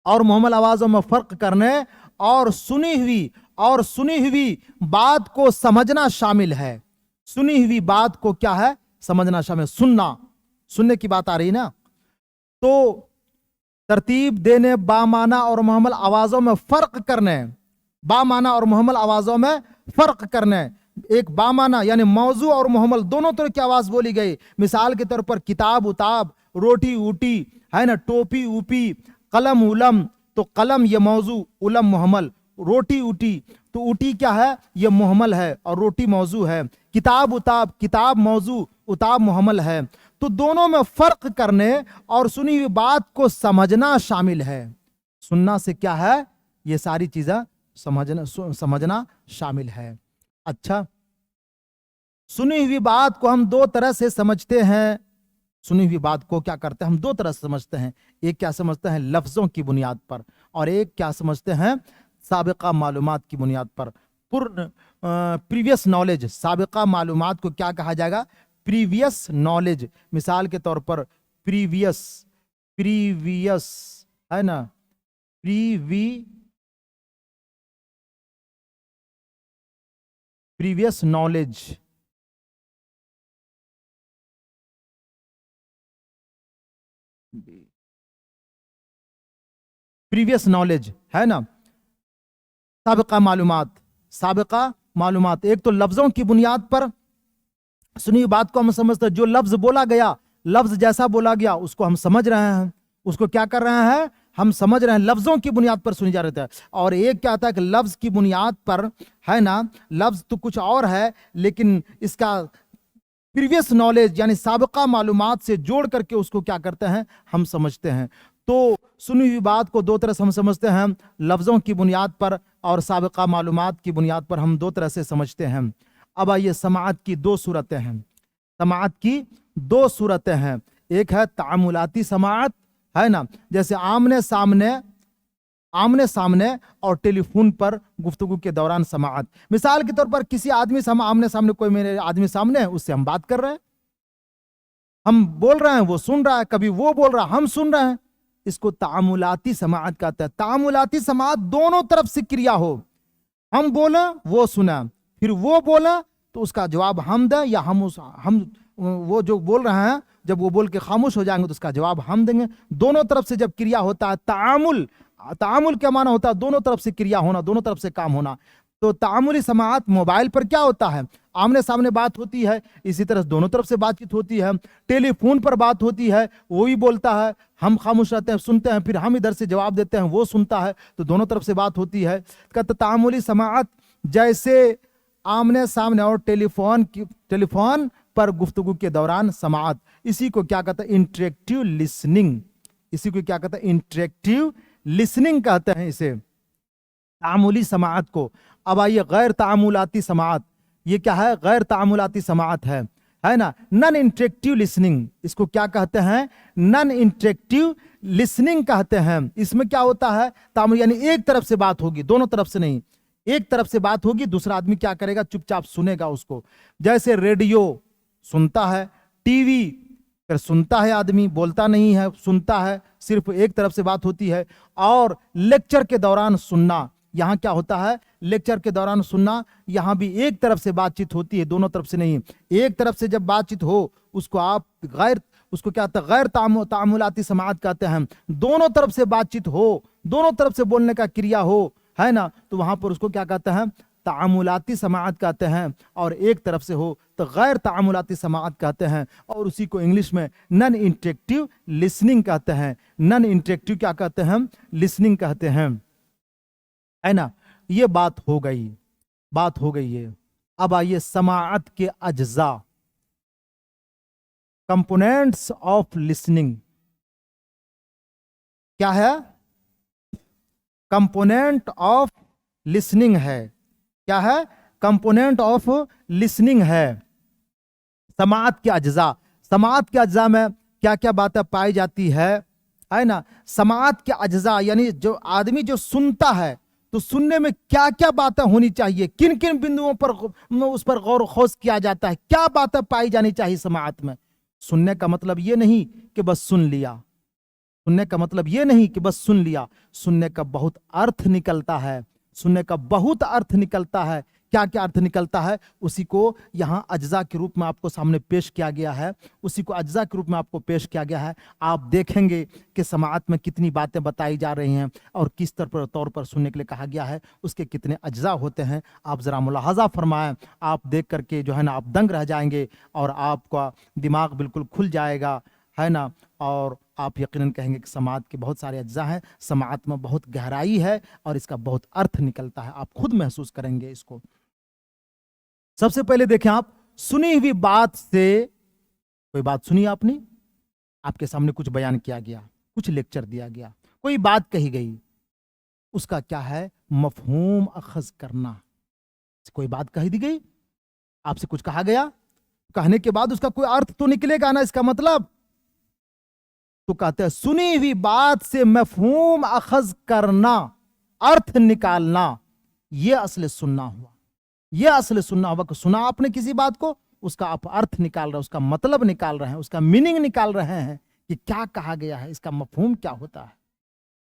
और मुहम्मल आवाजों में फर्क करने और सुनी हुई बात को समझना शामिल है। सुनी हुई बात को क्या है, समझना शामिल। सुनने की बात आ रही ना, तो तरतीब देने, बामाना और मुहम्मल आवाजों में फर्क करने, बामाना और मुहम्मल आवाजों में फर्क करने। एक बामाना यानी मौजू और मुहम्मल दोनों तरह की आवाज बोली गई। मिसाल के तौर पर किताब उताब, रोटी ऊटी, है ना, टोपी ऊपी, कलम उलम, तो कलम ये मौजू, उलम मुहम्मल। रोटी ऊटी, तो ऊटी क्या है, ये मुहम्मल है और रोटी मौजू है। किताब उताब, किताब मौजू, उताब मुहम्मल है। तो दोनों में फर्क करने और सुनी हुई बात को समझना शामिल है। सुनना से क्या है, ये सारी चीजें समझना शामिल है। अच्छा, सुनी हुई बात को हम दो तरह से समझते हैं। सुनी हुई बात को क्या करते हैं, हम दो तरह से समझते हैं। एक क्या समझते हैं, लफ्जों की बुनियाद पर, और एक क्या समझते हैं, साबिका मालूमात की बुनियाद पर। प्रीवियस नॉलेज, साबिका मालूमात को क्या कहा जाएगा, प्रीवियस नॉलेज। मिसाल के तौर पर प्रीवियस है ना, प्रीवियस नॉलेज, प्रीवियस नॉलेज है ना, साबिका मालूमात। एक तो लफ्जों की बुनियाद पर सुनी बात को हम समझते हैं। जो लफ्ज बोला गया, लफ्ज जैसा बोला गया उसको हम समझ रहे हैं, उसको क्या कर रहे हैं, हम समझ रहे हैं, लफ्जों की बुनियाद पर सुनी जा रही है। और एक क्या आता है कि लफ्ज की बुनियाद पर, है ना, लफ्ज तो कुछ और है लेकिन इसका प्रीवियस नॉलेज यानी साबिका मालूमात से जोड़ करके उसको क्या करते हैं, हम समझते हैं। तो सुनी हुई बात को दो तरह से हम समझते हैं, लफ्जों की बुनियाद पर और साबिका मालूमात की बुनियाद पर हम दो तरह से समझते हैं। अब आइए, समाअत की दो सूरतें हैं। समाअत की दो सूरतें हैं। एक है तामुलाती समाअत, है ना, जैसे आमने सामने और टेलीफोन पर गुफ्तगू के दौरान समाअत। मिसाल के तौर पर किसी आदमी से हम आमने सामने, कोई मेरे आदमी सामने है, उससे हम बात कर रहे हैं, हम बोल रहे हैं, वो सुन रहा है, कभी वो बोल रहा है, हम सुन रहे हैं। इसको तामुलाती समाअत कहते हैं। तामुलाती समाअत दोनों तरफ से क्रिया हो, हम बोले वो सुना, फिर वो बोले तो उसका जवाब हम दें, या हम वो जो बोल रहे हैं जब वो बोल के खामोश हो जाएंगे तो उसका जवाब हम देंगे। दोनों तरफ से जब क्रिया होता है, तामुल क्या माना होता है, दोनों तरफ से क्रिया होना, दोनों तरफ से काम होना। तो तामुली समाअत मोबाइल पर क्या होता है, आमने सामने बात होती है, इसी तरह दोनों तरफ से बातचीत होती है। टेलीफोन पर बात होती है, वो भी बोलता है, हम खामोश रहते हैं, सुनते हैं, फिर हम इधर से जवाब देते हैं, वो सुनता है, तो दोनों तरफ से बात होती है। कहते तामुली समाअत जैसे आमने सामने और टेलीफोन पर गुफ्तगू के दौरान समाअत। इसी को क्या कहते हैं, इंटरेक्टिव लिसनिंग। इसी को क्या कहते हैं, इंटरेक्टिव लिसनिंग कहते हैं इसे, तामुली समाअत को। अब आइए गैर तामुलाती समाअत। ये क्या है, गैर तामुलाती समाअत है ना, नॉन इंटरेक्टिव लिसनिंग। इसको क्या कहते हैं, नॉन इंटरेक्टिव लिसनिंग कहते हैं। इसमें क्या होता है, तामुल यानी एक तरफ से बात होगी, दोनों तरफ से नहीं, एक तरफ से बात होगी, दूसरा आदमी क्या करेगा, चुपचाप सुनेगा उसको। जैसे रेडियो सुनता है, टीवी पर सुनता है आदमी, बोलता नहीं है, सुनता है, सिर्फ एक तरफ से बात होती है। और लेक्चर के दौरान सुनना, यहाँ क्या होता है, लेक्चर के दौरान सुनना, यहाँ भी एक तरफ से बातचीत होती है, दोनों तरफ से नहीं। एक तरफ से जब बातचीत हो उसको आप उसको क्या कहते हैं, गैर तामुलाती समाअत कहते हैं। दोनों तरफ से बातचीत हो, दोनों तरफ से बोलने का क्रिया हो, है ना, तो वहां पर उसको क्या कहते हैं, तामुलाती समाअत कहते हैं। और एक तरफ से हो तो गैर तामुलाती समाअत कहते हैं। और उसी को इंग्लिश में नॉन इंटरेक्टिव लिसनिंग कहते हैं। नॉन इंटरेक्टिव क्या कहते हैं, लिसनिंग कहते हैं, है ना। ये बात हो गई है। अब आइए समाअत के अज्जा। Components of listening. क्या है? कंपोनेंट ऑफ लिसनिंग है। क्या है? कंपोनेंट ऑफ लिसनिंग है। समाअत के अज्जा, समाअत के अज्जा में क्या क्या बातें पाई जाती है ना? समाअत के अज्जा यानी जो आदमी जो सुनता है तो सुनने में क्या क्या बातें होनी चाहिए, किन किन बिंदुओं पर उस पर गौर खोज किया जाता है, क्या बातें पाई जानी चाहिए समाअत में। सुनने का मतलब ये नहीं कि बस सुन लिया, सुनने का मतलब ये नहीं कि बस सुन लिया, सुनने का बहुत अर्थ निकलता है, सुनने का बहुत अर्थ निकलता है। क्या क्या अर्थ निकलता है उसी को यहाँ अज्जा के रूप में आपको सामने पेश किया गया है, उसी को अज्जा के रूप में आपको पेश किया गया है। आप देखेंगे कि समाअत में कितनी बातें बताई जा रही हैं और किस तौर पर सुनने के लिए कहा गया है, उसके कितने अज्जा होते हैं। आप ज़रा मुलाहाजा फरमाएं, आप देख करके जो है ना आप दंग रह जाएंगे और आपका दिमाग बिल्कुल खुल जाएगा, है ना। और आप यकीनन कहेंगे कि समाअत के बहुत सारे अज्जा हैं, समाअत में बहुत गहराई है और इसका बहुत अर्थ निकलता है, आप खुद महसूस करेंगे इसको। सबसे पहले देखें आप, सुनी हुई बात से, कोई बात सुनी आपने, आपके सामने कुछ बयान किया गया, कुछ लेक्चर दिया गया, कोई बात कही गई, उसका क्या है? मफहूम अखज करना। कोई बात कही दी गई, आपसे कुछ कहा गया, कहने के बाद उसका कोई अर्थ तो निकलेगा ना, इसका मतलब तो कहते हैं सुनी हुई बात से मफहूम अखज करना, अर्थ निकालना, यह असल सुनना हुआ। यह असल सुनना हुआ कि सुना आपने किसी बात को, उसका आप अर्थ निकाल रहे हैं, उसका मतलब निकाल रहे हैं, उसका मीनिंग निकाल रहे हैं कि क्या कहा गया है, इसका मफहूम क्या होता है।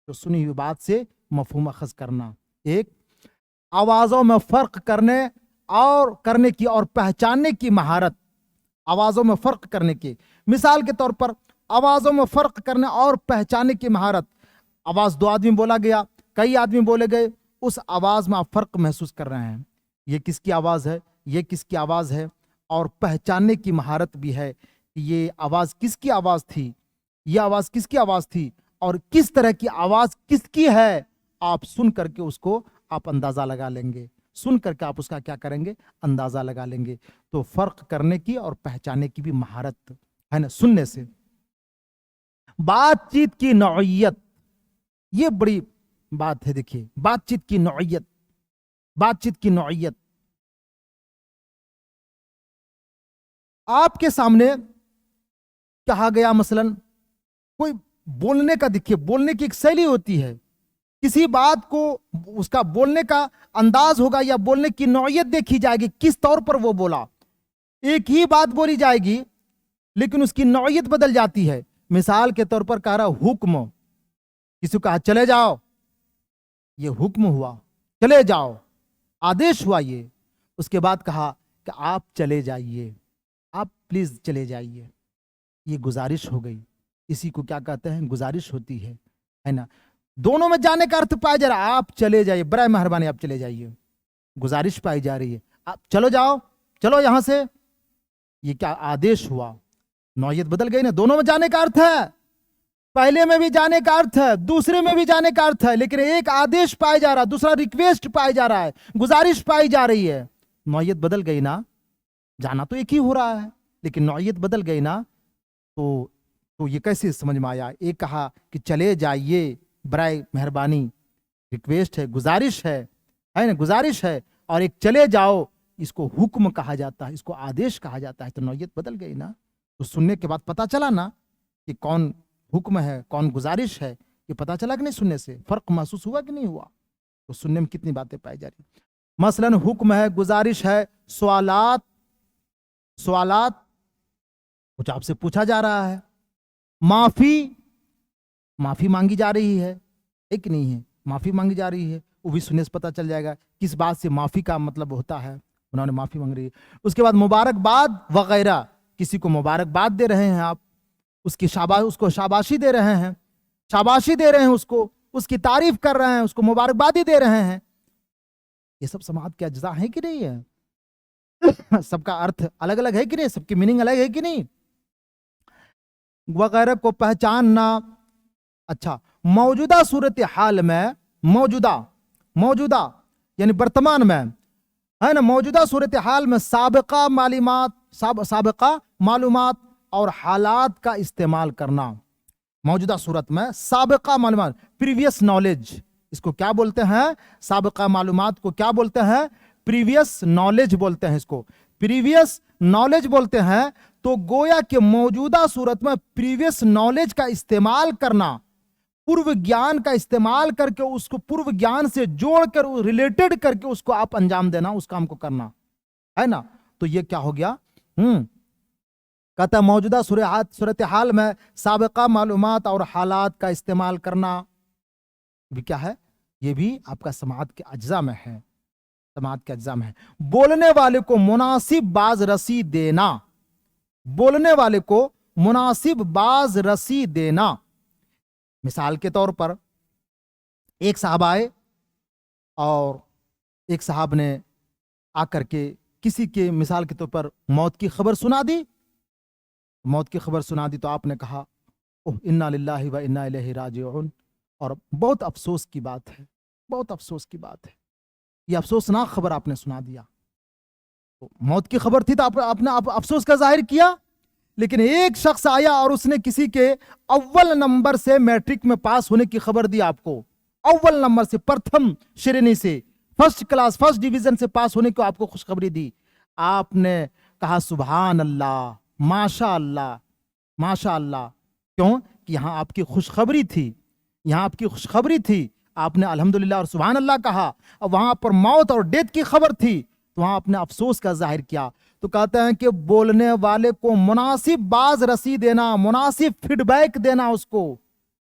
तो सुनी हुई बात से मफहूम अखज करना। एक, आवाजों में फर्क करने की और पहचानने की महारत, आवाजों में फर्क करने की, मिसाल के तौर पर आवाजों में फर्क करने और पहचानने की महारत। आवाज दो आदमी बोला गया, कई आदमी बोले गए, उस आवाज में आप फर्क महसूस कर रहे हैं, ये किसकी आवाज है, ये किसकी आवाज है, और पहचानने की महारत भी है कि ये आवाज किसकी आवाज थी, ये आवाज किसकी आवाज थी और किस तरह की आवाज किसकी है। आप सुन करके उसको आप अंदाजा लगा लेंगे, सुन करके आप उसका क्या करेंगे? अंदाजा लगा लेंगे। तो फर्क करने की और पहचानने की भी महारत है ना सुनने से। बातचीत की नौइयत, ये बड़ी बात है। देखिए बातचीत की नौइयत, बातचीत की नौइयत, आपके सामने कहा गया, मसलन कोई बोलने का, देखिए बोलने की एक शैली होती है, किसी बात को उसका बोलने का अंदाज होगा या बोलने की नौइयत देखी जाएगी, किस तौर पर वो बोला। एक ही बात बोली जाएगी लेकिन उसकी नौइयत बदल जाती है। मिसाल के तौर पर कह रहा हुक्म, किसी को कहा चले जाओ, ये हुक्म हुआ, चले जाओ, आदेश हुआ ये। उसके बाद कहा कि आप चले जाइए, आप प्लीज चले जाइए, ये गुजारिश हो गई। इसी को क्या कहते हैं? गुजारिश होती है ना। दोनों में जाने का अर्थ पाया जा रहा है, आप चले जाइए, बराए मेहरबानी आप चले जाइए, गुजारिश पाई जा रही है, आप चलो जाओ, चलो यहां से, ये क्या आदेश हुआ, नौयत बदल गई ना। दोनों में जाने का अर्थ है, पहले में भी जाने का अर्थ है, दूसरे में भी जाने का अर्थ है, लेकिन एक आदेश पाया जा रहा है, दूसरा रिक्वेस्ट पाया जा रहा है, गुजारिश पाई जा रही है। नौयत बदल गई ना, जाना तो एक ही हो रहा है लेकिन नौयत बदल गई ना। तो ये कैसे समझ में आया? एक कहा कि चले जाइए, बराए मेहरबानी, रिक्वेस्ट है, गुजारिश है ना, गुजारिश है, और एक चले जाओ, इसको हुक्म कहा जाता है, इसको आदेश कहा जाता है। तो नौयत बदल गई ना। तो सुनने के बाद पता चला ना कि कौन हुक्म है, कौन गुजारिश है, ये पता चला कि नहीं? सुनने से फर्क महसूस हुआ कि नहीं हुआ? तो सुनने में कितनी बातें पाई जा रही। मसलन हुक्म है, गुजारिश है, सवालात, सवालात कुछ आपसे पूछा जा रहा है, माफी, माफी मांगी जा रही है, एक नहीं है, माफी मांगी जा रही है, वो भी सुनने से पता चल जाएगा किस बात से माफी का मतलब होता है, उन्होंने माफी मांग रही है। उसके बाद मुबारकबाद वगैरह, किसी को मुबारकबाद दे रहे हैं आप, उसको शाबाशी दे रहे हैं, शाबाशी दे रहे हैं उसको, उसकी तारीफ कर रहे हैं, उसको मुबारकबादी दे रहे हैं। ये सब समाअत के अज्जा है कि नहीं है? सबका अर्थ अलग अलग है कि नहीं? सबकी मीनिंग अलग है कि नहीं? वगैरह को पहचानना। अच्छा, मौजूदा सूरत हाल में, मौजूदा यानी वर्तमान में, है ना, मौजूदा सूरत हाल में साबिका मालूमात اور حالات کا استعمال کرنا. موجودہ صورت میں سابقہ معلومات، پریویس نالج، اس کو کیا بولتے ہیں؟ سابقہ معلومات کو کیا بولتے ہیں؟ پریویس نالج بولتے ہیں. اس کو پریویس نالج بولتے ہیں. تو گویا کہ موجودہ صورت میں پریویس نالج کا استعمال کرنا، پورو گیان کا استعمال کر کے اس کو پورو گیان سے جوڑ کر ریلیٹڈ کر کے اس کو آپ انجام دینا، اس کام کو کرنا ہے نا. تو یہ کیا ہو گیا؟ کہتا ہے موجودہ صورتحال میں سابقہ معلومات اور حالات کا استعمال کرنا بھی کیا ہے؟ یہ بھی آپ کا سماعت کے اجزاء میں ہے. سماعت کے اجزاء میں ہے. بولنے والے کو مناسب باز رسی دینا، بولنے والے کو مناسب باز رسی دینا. مثال کے طور پر ایک صاحب آئے اور ایک صاحب نے آ کر کے کسی کے مثال کے طور پر موت کی خبر سنا دی. موت کی خبر سنا دی تو آپ نے کہا اوہ انا للہ و انا الیہ راجعون. اور بہت افسوس کی بات ہے، بہت افسوس کی بات ہے، یہ افسوسناک خبر آپ نے سنا دیا. تو موت کی خبر تھی تو آپ نے افسوس کا ظاہر کیا. لیکن ایک شخص آیا اور اس نے کسی کے اول نمبر سے میٹرک میں پاس ہونے کی خبر دی آپ کو، اول نمبر سے، پرتھم شرینی سے، فرسٹ کلاس، فرسٹ ڈویژن سے پاس ہونے کو آپ کو خوشخبری دی. آپ نے کہا سبحان اللہ، ماشاء اللہ، ماشاء اللہ. کیوں کہ یہاں آپ کی خوشخبری تھی، یہاں آپ کی خوشخبری تھی. آپ نے الحمدللہ اور سبحان اللہ کہا. اور وہاں پر موت اور ڈیتھ کی خبر تھی تو وہاں آپ نے افسوس کا ظاہر کیا. تو کہتے ہیں کہ بولنے والے کو مناسب باز رسی دینا، مناسب فیڈ بیک دینا اس کو،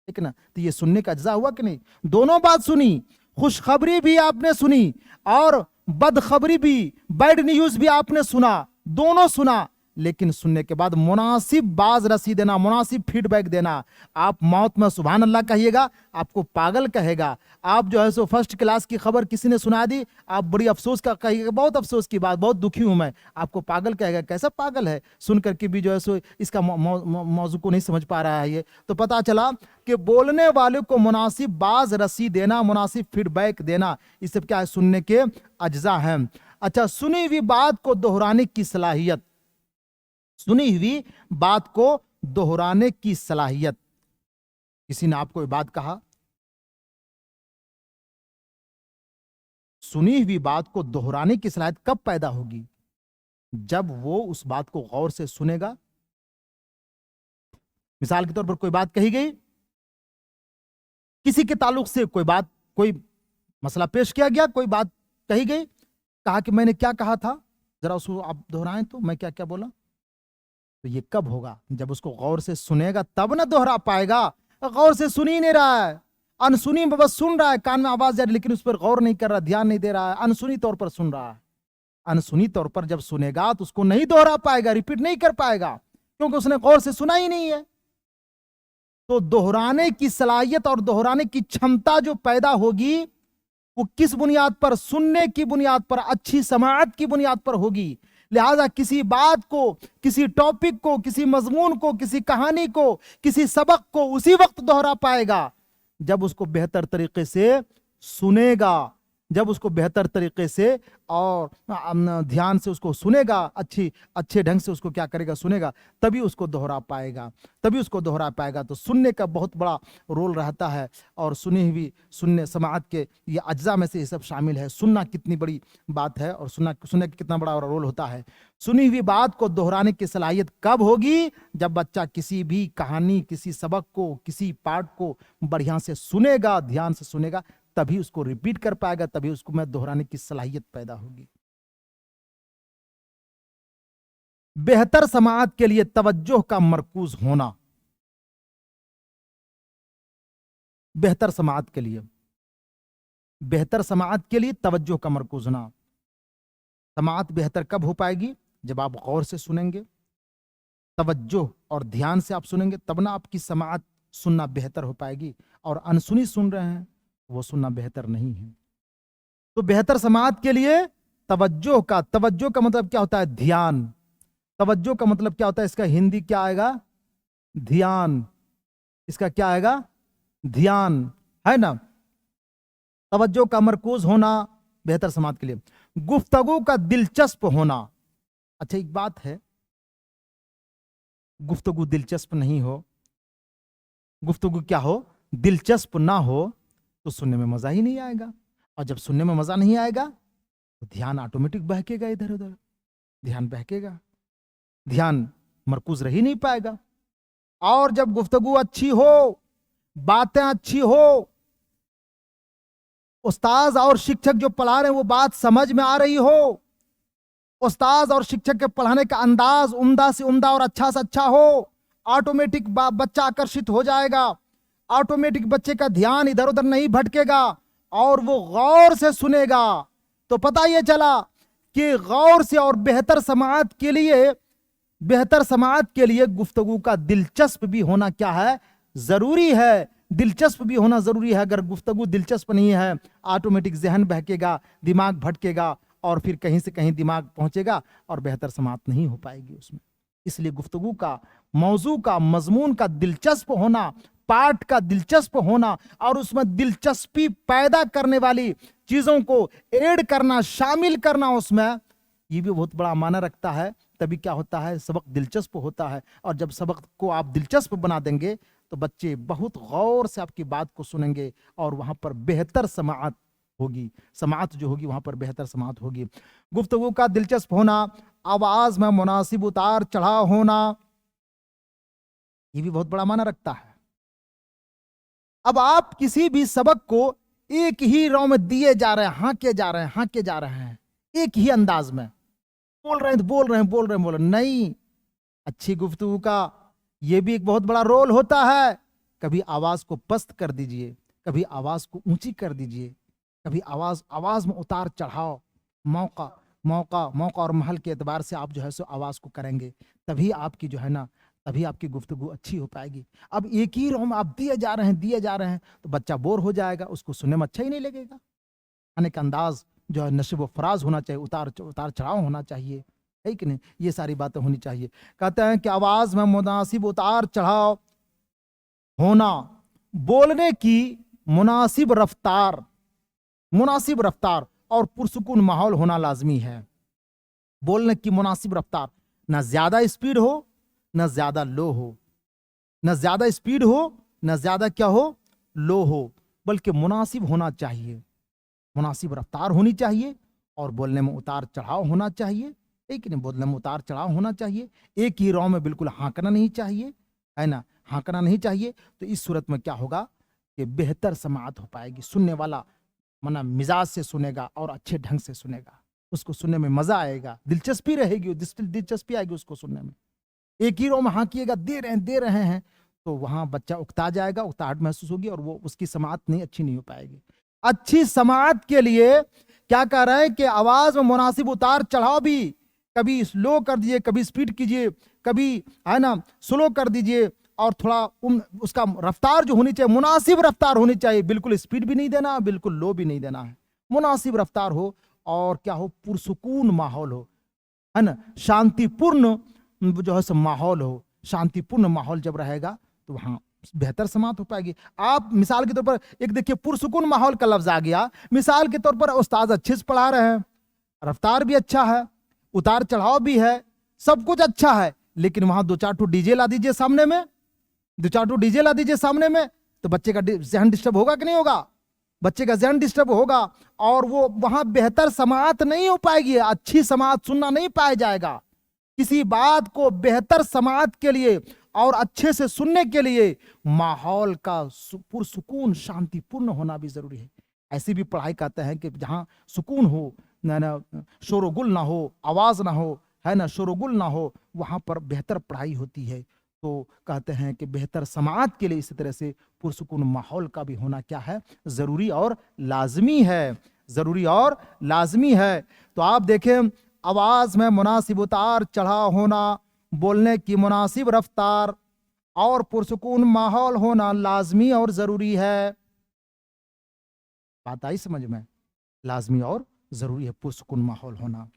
ٹھیک نا. تو یہ سننے کا اجزا ہوا کہ نہیں؟ دونوں بات سنی، خوشخبری بھی آپ نے سنی اور بدخبری بھی، بیڈ نیوز بھی آپ نے سنا، دونوں سنا. لیکن سننے کے بعد مناسب باز رسی دینا، مناسب فیڈ بیک دینا. آپ موت میں سبحان اللہ کہیے گا، آپ کو پاگل کہے گا. آپ جو ہے سو فرسٹ کلاس کی خبر کسی نے سنا دی، آپ بڑی افسوس کا کہیے گا، بہت افسوس کی بات، بہت دکھی ہوں میں. آپ کو پاگل کہے گا. کیسا پاگل ہے؟ سن کر کے بھی جو ہے سو اس کا موضوع کو نہیں سمجھ پا رہا ہے. یہ تو پتا چلا کہ بولنے والے کو مناسب باز رسی دینا، مناسب فیڈ بیک دینا، یہ سب کیا ہے؟ سننے کے اجزاء ہیں. اچھا، سنی ہوئی بات کو دہرانے کی صلاحیت، سنی ہوئی بات کو دہرانے کی صلاحیت. کسی نے آپ کو یہ بات کہا، سنی ہوئی بات کو دہرانے کی صلاحیت کب پیدا ہوگی؟ جب وہ اس بات کو غور سے سنے گا. مثال کے طور پر کوئی بات کہی گئی، کسی کے تعلق سے کوئی بات، کوئی مسئلہ پیش کیا گیا، کوئی بات کہی گئی، کہا کہ میں نے کیا کہا تھا، ذرا اس کو آپ دہرائیں تو میں کیا کیا بولا. تو یہ کب ہوگا؟ جب اس کو غور سے سنے گا تب نہ دوہرا پائے گا. غور سے سن ہی نہیں رہا ہے، انسنی میں بس سن رہا ہے، کان میں آواز جا رہی لیکن اس پر غور نہیں کر رہا، دھیان نہیں دے رہا ہے، انسنی طور پر سن رہا ہے. انسنی طور پر جب سنے گا تو اس کو نہیں دوہرا پائے گا، ریپیٹ نہیں کر پائے گا، کیونکہ اس نے غور سے سنا ہی نہیں ہے. تو دہرانے کی صلاحیت اور دہرانے کی چھمتا جو پیدا ہوگی وہ کس بنیاد پر؟ سننے کی بنیاد پر، اچھی سماعت کی بنیاد پر ہوگی. لہذا کسی بات کو، کسی ٹاپک کو، کسی مضمون کو، کسی کہانی کو، کسی سبق کو اسی وقت دوہرا پائے گا جب اس کو بہتر طریقے سے سنے گا، جب اس کو بہتر طریقے سے اور دھیان سے اس کو سنے گا، اچھے ڈھنگ سے اس کو کیا کرے گا؟ سنے گا، تبھی اس کو دوہرا پائے گا، تبھی اس کو دوہرا پائے گا. تو سننے کا بہت بڑا رول رہتا ہے. اور سنی ہوئی، سننے، سماعت کے یہ اجزاء میں سے یہ سب شامل ہے. سننا کتنی بڑی بات ہے اور سننے کا کتنا بڑا رول ہوتا ہے. سنی ہوئی بات کو دہرانے کی صلاحیت کب ہوگی؟ جب بچہ کسی بھی کہانی، کسی سبق کو، کسی پارٹ کو بڑھیا سے سنے گا، دھیان سے سنے گا، تبھی اس کو ریپیٹ کر پائے گا، تبھی اس کو میں دہرانے کی صلاحیت پیدا ہوگی. بہتر سماعت کے لیے توجہ کا مرکوز ہونا. بہتر سماعت کے لیے، بہتر سماعت کے لیے توجہ کا مرکوز ہونا. سماعت بہتر کب ہو پائے گی؟ جب آپ غور سے سنیں گے، توجہ اور دھیان سے آپ سنیں گے، تب نہ آپ کی سماعت، سننا بہتر ہو پائے گی. اور انسنی سن رہے ہیں وہ سننا بہتر نہیں ہے. تو بہتر سماعت کے لیے توجہ کا مطلب کیا ہوتا ہے؟ دھیان. توجہ کا مطلب کیا ہوتا ہے؟ اس کا ہندی کیا آئے گا؟ دھیان. اس کا کیا آئے گا؟ دھیان، ہے نا. توجہ کا مرکوز ہونا بہتر سماعت کے لیے. گفتگو کا دلچسپ ہونا. اچھا، ایک بات ہے، गुफ्तगू दिलचस्प नहीं हो, गुफ्तगू क्या हो, दिलचस्प ना हो, तो सुनने में मजा ही नहीं आएगा। और जब सुनने में मजा नहीं आएगा तो ध्यान ऑटोमेटिक बहकेगा इधर उधर, ध्यान बहकेगा, ध्यान मरकूज रह ही नहीं पाएगा। और जब गुफ्तगू अच्छी हो, बातें अच्छी हो, उस्ताद और शिक्षक जो पढ़ा रहे हैं वो बात समझ में आ रही हो, उस्ताद और शिक्षक के पढ़ाने का अंदाज उम्दा से उम्दा और अच्छा से अच्छा हो, ऑटोमेटिक बच्चा आकर्षित हो जाएगा, ऑटोमेटिक बच्चे का ध्यान इधर उधर नहीं भटकेगा और वो गौर से सुनेगा। तो पता ये चला कि गौर से और बेहतर समाअत के लिए गुफ्तगू का दिलचस्प भी होना क्या है, जरूरी है। दिलचस्प भी होना जरूरी है। अगर गुफ्तगू दिलचस्प नहीं है, ऑटोमेटिक जहन बहकेगा, दिमाग भटकेगा और फिर कहीं से कहीं दिमाग पहुंचेगा और बेहतर समाअत नहीं हो पाएगी उसमें। इसलिए गुफ्तगू का मौजू का मजमून का दिलचस्प होना, पाठ का दिलचस्प होना और उसमें दिलचस्पी पैदा करने वाली चीजों को ऐड करना, शामिल करना उसमें, ये भी बहुत बड़ा मायना रखता है। तभी क्या होता है, सबक दिलचस्प होता है। और जब सबक को आप दिलचस्प बना देंगे तो बच्चे बहुत गौर से आपकी बात को सुनेंगे और वहां पर बेहतर समाअत होगी, समाअत जो होगी वहां पर बेहतर समाअत होगी। गुफ्तगू का दिलचस्प होना, आवाज में मुनासिब उतार चढ़ाव होना, ये भी बहुत बड़ा मायना रखता है। अब आप किसी भी सबक को एक ही रौ में दिए जा रहे हैं, हांके जा रहे हैं, एक ही अंदाज में बोल रहे हैं, नहीं। अच्छी गुफ्तगू का ये भी एक बहुत बड़ा रोल होता है। कभी आवाज को पस्त कर दीजिए, कभी आवाज को ऊंची कर दीजिए, कभी आवाज में उतार चढ़ाव, मौका और महल के एतबार से आप जो है सो आवाज को करेंगे, तभी आपकी जो है ना, तभी आपकी गुफ्तगू अच्छी हो पाएगी। अब एक ही रौ में आप दिए जा रहे हैं तो बच्चा बोर हो जाएगा, उसको सुनने में अच्छा ही नहीं लगेगा। अनेक अंदाज जो है नशब व फराज होना चाहिए, उतार चढ़ाव होना चाहिए, है कि नहीं। ये सारी बातें होनी चाहिए। कहते हैं कि आवाज में मुनासिब उतार चढ़ाव होना, बोलने की मुनासिब रफ्तार और पुरसुकून माहौल होना लाजमी है। बोलने की मुनासिब रफ्तार, ना ज्यादा स्पीड हो ना ज्यादा लो हो, ना ज्यादा स्पीड हो ना ज्यादा क्या हो, लो हो, बल्कि मुनासिब होना चाहिए, मुनासिब रफ्तार होनी चाहिए और बोलने में उतार चढ़ाव होना चाहिए, एक नहीं, बोलने में उतार चढ़ाव होना चाहिए। एक ही रौ में बिल्कुल हाँकना नहीं चाहिए, है ना, हाँकना नहीं चाहिए। तो इस सूरत में क्या होगा कि बेहतर समाअत हो पाएगी। सुनने वाला मना मिजाज से सुनेगा और अच्छे ढंग से सुनेगा, उसको सुनने में मजा आएगा, दिलचस्पी रहेगी, दिलचस्पी आएगी उसको सुनने में। एक ही रौ में हाँकिएगा, दे रहे हैं तो वहां बच्चा उकता जाएगा, उकताहट महसूस होगी और वो उसकी समाअत नहीं अच्छी नहीं हो पाएगी। अच्छी समाअत के लिए क्या कह रहे हैं कि आवाज में मुनासिब उतार चढ़ाव भी, कभी स्लो कर दीजिए, कभी स्पीड कीजिए, कभी है ना स्लो कर दीजिए, और थोड़ा उसका रफ्तार जो होनी चाहिए मुनासिब रफ्तार होनी चाहिए। बिल्कुल स्पीड भी नहीं देना, बिल्कुल लो भी नहीं देना है, मुनासिब रफ्तार हो और क्या हो, पुरसुकून माहौल हो, है ना, शांतिपूर्ण जो है माहौल हो। शांतिपूर्ण माहौल जब रहेगा तो वहां बेहतर समाअत हो पाएगी। आप मिसाल के तौर पर एक देखिए, पुरसुकून माहौल का लफ्ज आ गया। मिसाल के तौर पर उस्ताद अच्छे से पढ़ा रहे हैं, रफ्तार भी अच्छा है, उतार चढ़ाव भी है, सब कुछ अच्छा है, लेकिन वहां दो चार डीजे ला दीजिए सामने में, तो बच्चे का ज़हन डिस्टर्ब होगा कि नहीं होगा, बच्चे का ज़हन डिस्टर्ब होगा और वो वहां बेहतर समाअत नहीं हो पाएगी, अच्छी समाअत सुनना नहीं पाया जाएगा। किसी बात को बेहतर समाअत के लिए और अच्छे से सुनने के लिए माहौल का पुरसुकून शांतिपूर्ण होना भी जरूरी है। ऐसी भी पढ़ाई कहते हैं कि जहां सुकून हो, ना शोरगुल ना हो, आवाज ना हो, है ना, शोरगुल ना हो, वहां पर बेहतर पढ़ाई होती है। तो कहते हैं कि बेहतर समाअत के लिए इसी तरह से पुरसुकून माहौल का भी होना क्या है, जरूरी और लाजमी है। तो आप देखें, आवाज में मुनासिब उतार चढ़ाव होना, बोलने की मुनासिब रफ्तार और पुरसुकून माहौल होना लाजमी और जरूरी है। बात आई समझ में, लाजमी और जरूरी है पुरसुकून माहौल होना।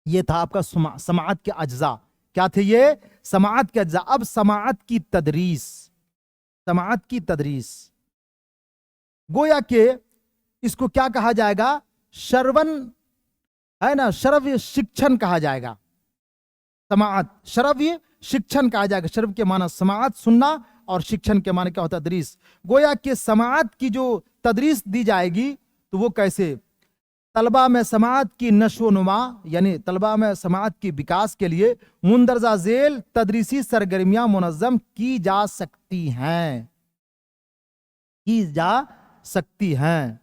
ये था आपका समाअत के अज्जा। क्या थे ये? समाअत के अज्जा। अब समाअत की तदरीस, गोया के इसको क्या कहा जाएगा, श्रवण, है ना, श्रव्य शिक्षण कहा जाएगा। समाअत श्रव्य शिक्षण कहा जाएगा। शर्व के माना समाअत सुनना और शिक्षण के माने क्या होता है तदरीस। गोया कि समाअत की जो तदरीस दी जाएगी तो वो कैसे, तलबा में समाअत की नशो नुमा यानी तलबा में समाअत की विकास के लिए मुंदरजा झेल तदरीसी सरगर्मियां मुनज़्ज़म की जा सकती हैं, की जा सकती हैं।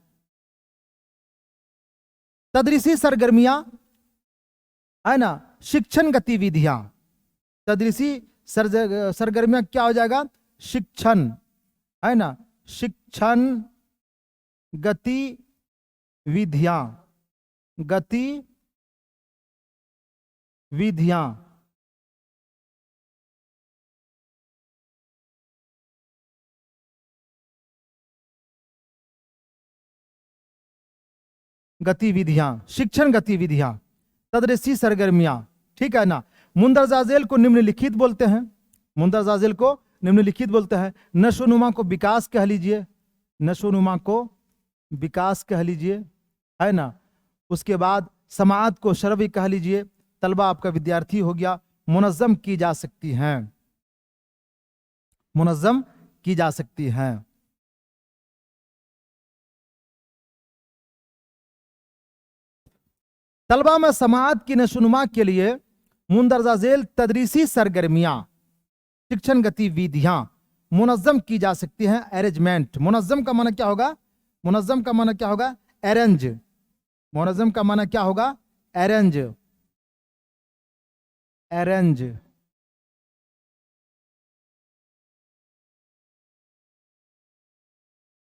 तदरीसी सरगर्मियां है ना, शिक्षण गतिविधियां, तदरीसी सरगर्मियां क्या हो जाएगा, शिक्षण है ना, शिक्षण गतिविधियां, गतिविधियां गतिविधियां, शिक्षण गतिविधियां, तदरीसी सरगर्मियां, ठीक है ना। मुंदरजा झेल को निम्नलिखित बोलते हैं, मुंदरजा झेल को निम्नलिखित बोलते हैं। नशोनुमा को विकास कह लीजिए, नशोनुमा को विकास कह लीजिए, है ना। उसके बाद समाअत को शरवी कह लीजिए, तलबा आपका विद्यार्थी हो गया। मुनज़्ज़म की जा सकती हैं, मुनज़्ज़म की जा सकती हैं। तलबा में समाअत की नशोनुमा के लिए मुंदरजा झेल तदरीसी सरगर्मियां, शिक्षण गतिविधियां मुनज़्ज़म की जा सकती हैं। अरेंजमेंट, मुनज़्ज़म का माना क्या होगा, मुनज़्ज़म का माना क्या होगा, अरेंज, मुनज़्ज़म का माना क्या होगा, अरेंज, अरेंज,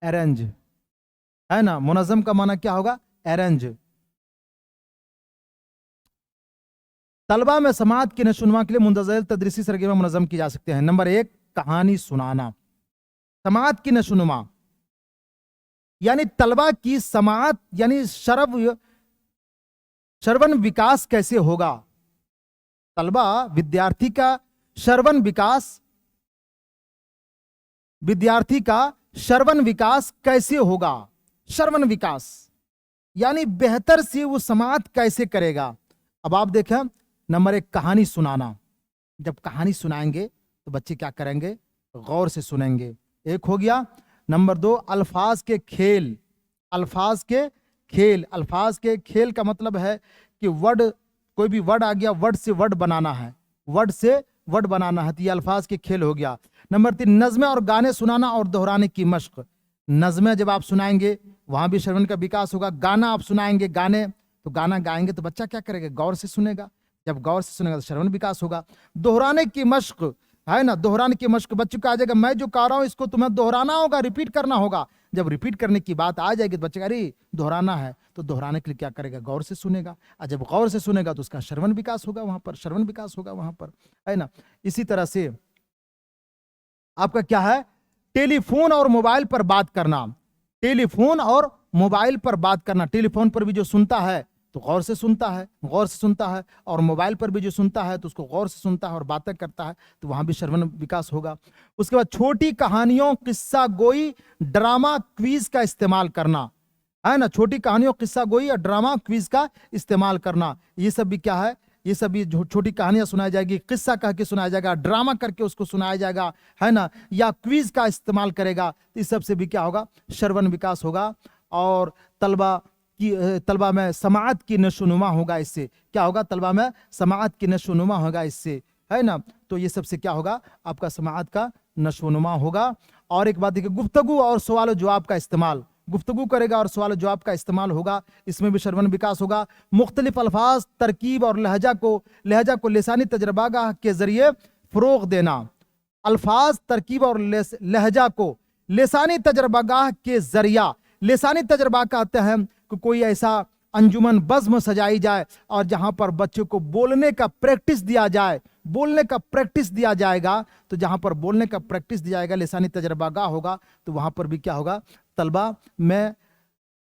अरेंज, है ना। मुनज़्ज़म का माना क्या होगा, अरेंज। तलबा में समाअत की नशोनुमा के लिए मुंदरजा झेल तदरीसी सरगर्मियां मुनज़्ज़म की जा सकते हैं। नंबर 1, कहानी सुनाना। समाअत की नशोनुमा यानी तलबा की समाअत यानी श्रवण विकास कैसे होगा, तलबा विद्यार्थी का श्रवण विकास, विद्यार्थी का श्रवण विकास कैसे होगा, श्रवण विकास यानी बेहतर से वो समाअत कैसे करेगा। अब आप देखें, नंबर 1 कहानी सुनाना। जब कहानी सुनाएंगे तो बच्चे क्या करेंगे, गौर से सुनेंगे, एक हो गया। नंबर 2 अल्फाज के खेल, अल्फाज के खेल, अल्फाज के खेल का मतलब है कि वर्ड, कोई भी वर्ड आ गया, वर्ड से वर्ड बनाना है, वर्ड से वर्ड बनाना है, तो ये अल्फाज के खेल हो गया। नंबर 3 नज़में और गाने सुनाना और दोहराने की मश्क। नज़में जब आप सुनाएंगे वहां भी श्रवण का विकास होगा। गाना आप सुनाएंगे, गाने तो गाना गाएंगे तो बच्चा क्या करेगा, गौर से सुनेगा, जब गौर से सुनेगा तो श्रवण विकास होगा। दोहराने की मश्क है ना, दोहराने की मश्क बच्चों को आ जाएगा, मैं जो कह रहा हूं इसको तुम्हें दोहराना होगा, रिपीट करना होगा। जब रिपीट करने की बात आ जाएगी तो बच्चे अरे दोहराना है, तो दोहराने के लिए क्या करेगा, गौर से सुनेगा, और जब गौर से सुनेगा तो उसका श्रवण विकास होगा, वहां पर श्रवण विकास होगा वहां पर, है ना। इसी तरह से आपका क्या है, टेलीफोन और मोबाइल पर बात करना, टेलीफोन और मोबाइल पर बात करना। टेलीफोन पर भी जो सुनता है तो गौर से सुनता है, गौर से सुनता है, और मोबाइल पर भी जो सुनता है तो उसको गौर से सुनता है और बातें करता है, तो वहां भी श्रवण विकास होगा। उसके बाद छोटी कहानियों, किस्सा गोई, ड्रामा, क्विज का इस्तेमाल करना, है ना। छोटी कहानियों, किस्सा गोई और ड्रामा, क्विज का इस्तेमाल करना, ये सब भी क्या है, ये सब भी छोटी कहानियां सुनाई जाएगी, किस्सा कह के सुनाया जाएगा, ड्रामा करके उसको सुनाया जाएगा, है ना, या क्विज का इस्तेमाल करेगा, इस सब से भी क्या होगा, श्रवण विकास होगा। और तलबा में समाअत की नशोनुमा होगा, इससे क्या होगा, तलबा में समाअत की नशोनुमा होगा इससे, है ना। तो ये सबसे क्या होगा, आपका समाअत का नशोनुमा होगा। और एक बात देखिए, गुफ्तगू और सवाल जवाब का इस्तेमाल, गुफ्तगू करेगा और सवाल जवाब का इस्तेमाल होगा, इसमें भी श्रवण विकास होगा। मुख्तलिफ अल्फाज, तरकीब और लहजा को लिसानी तजर्बागाह के जरिए फरोग देना। अल्फाज, तरकीब और लहजा को लिसानी तजर्बागाह के जरिया, लिसानी तजर्बा कहते हैं कि कोई ऐसा अंजुमन बज़्म सजाई जाए और जहां पर बच्चों को बोलने का प्रैक्टिस दिया जाए, बोलने का प्रैक्टिस दिया जाएगा, तो जहां पर बोलने का प्रैक्टिस दिया जाएगा, लिसानी तजर्बागाह होगा, तो वहां पर भी क्या होगा, तलबा में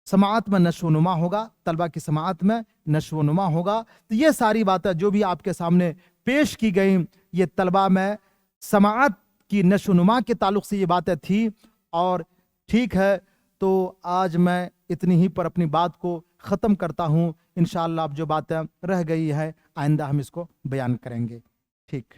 समाअत में नशोनुमा होगा, तलबा की समाअत में नशोनुमा होगा। तो ये सारी बातें जो भी आपके सामने पेश की गई, ये तलबा में समाअत की नशोनुमा के ताल्लुक से ये बातें थी। और ठीक है, तो आज मैं इतनी ही पर अपनी बात को ख़त्म करता हूँ। इंशाअल्लाह अब जो बातें रह गई है आइंदा हम इसको बयान करेंगे। ठीक।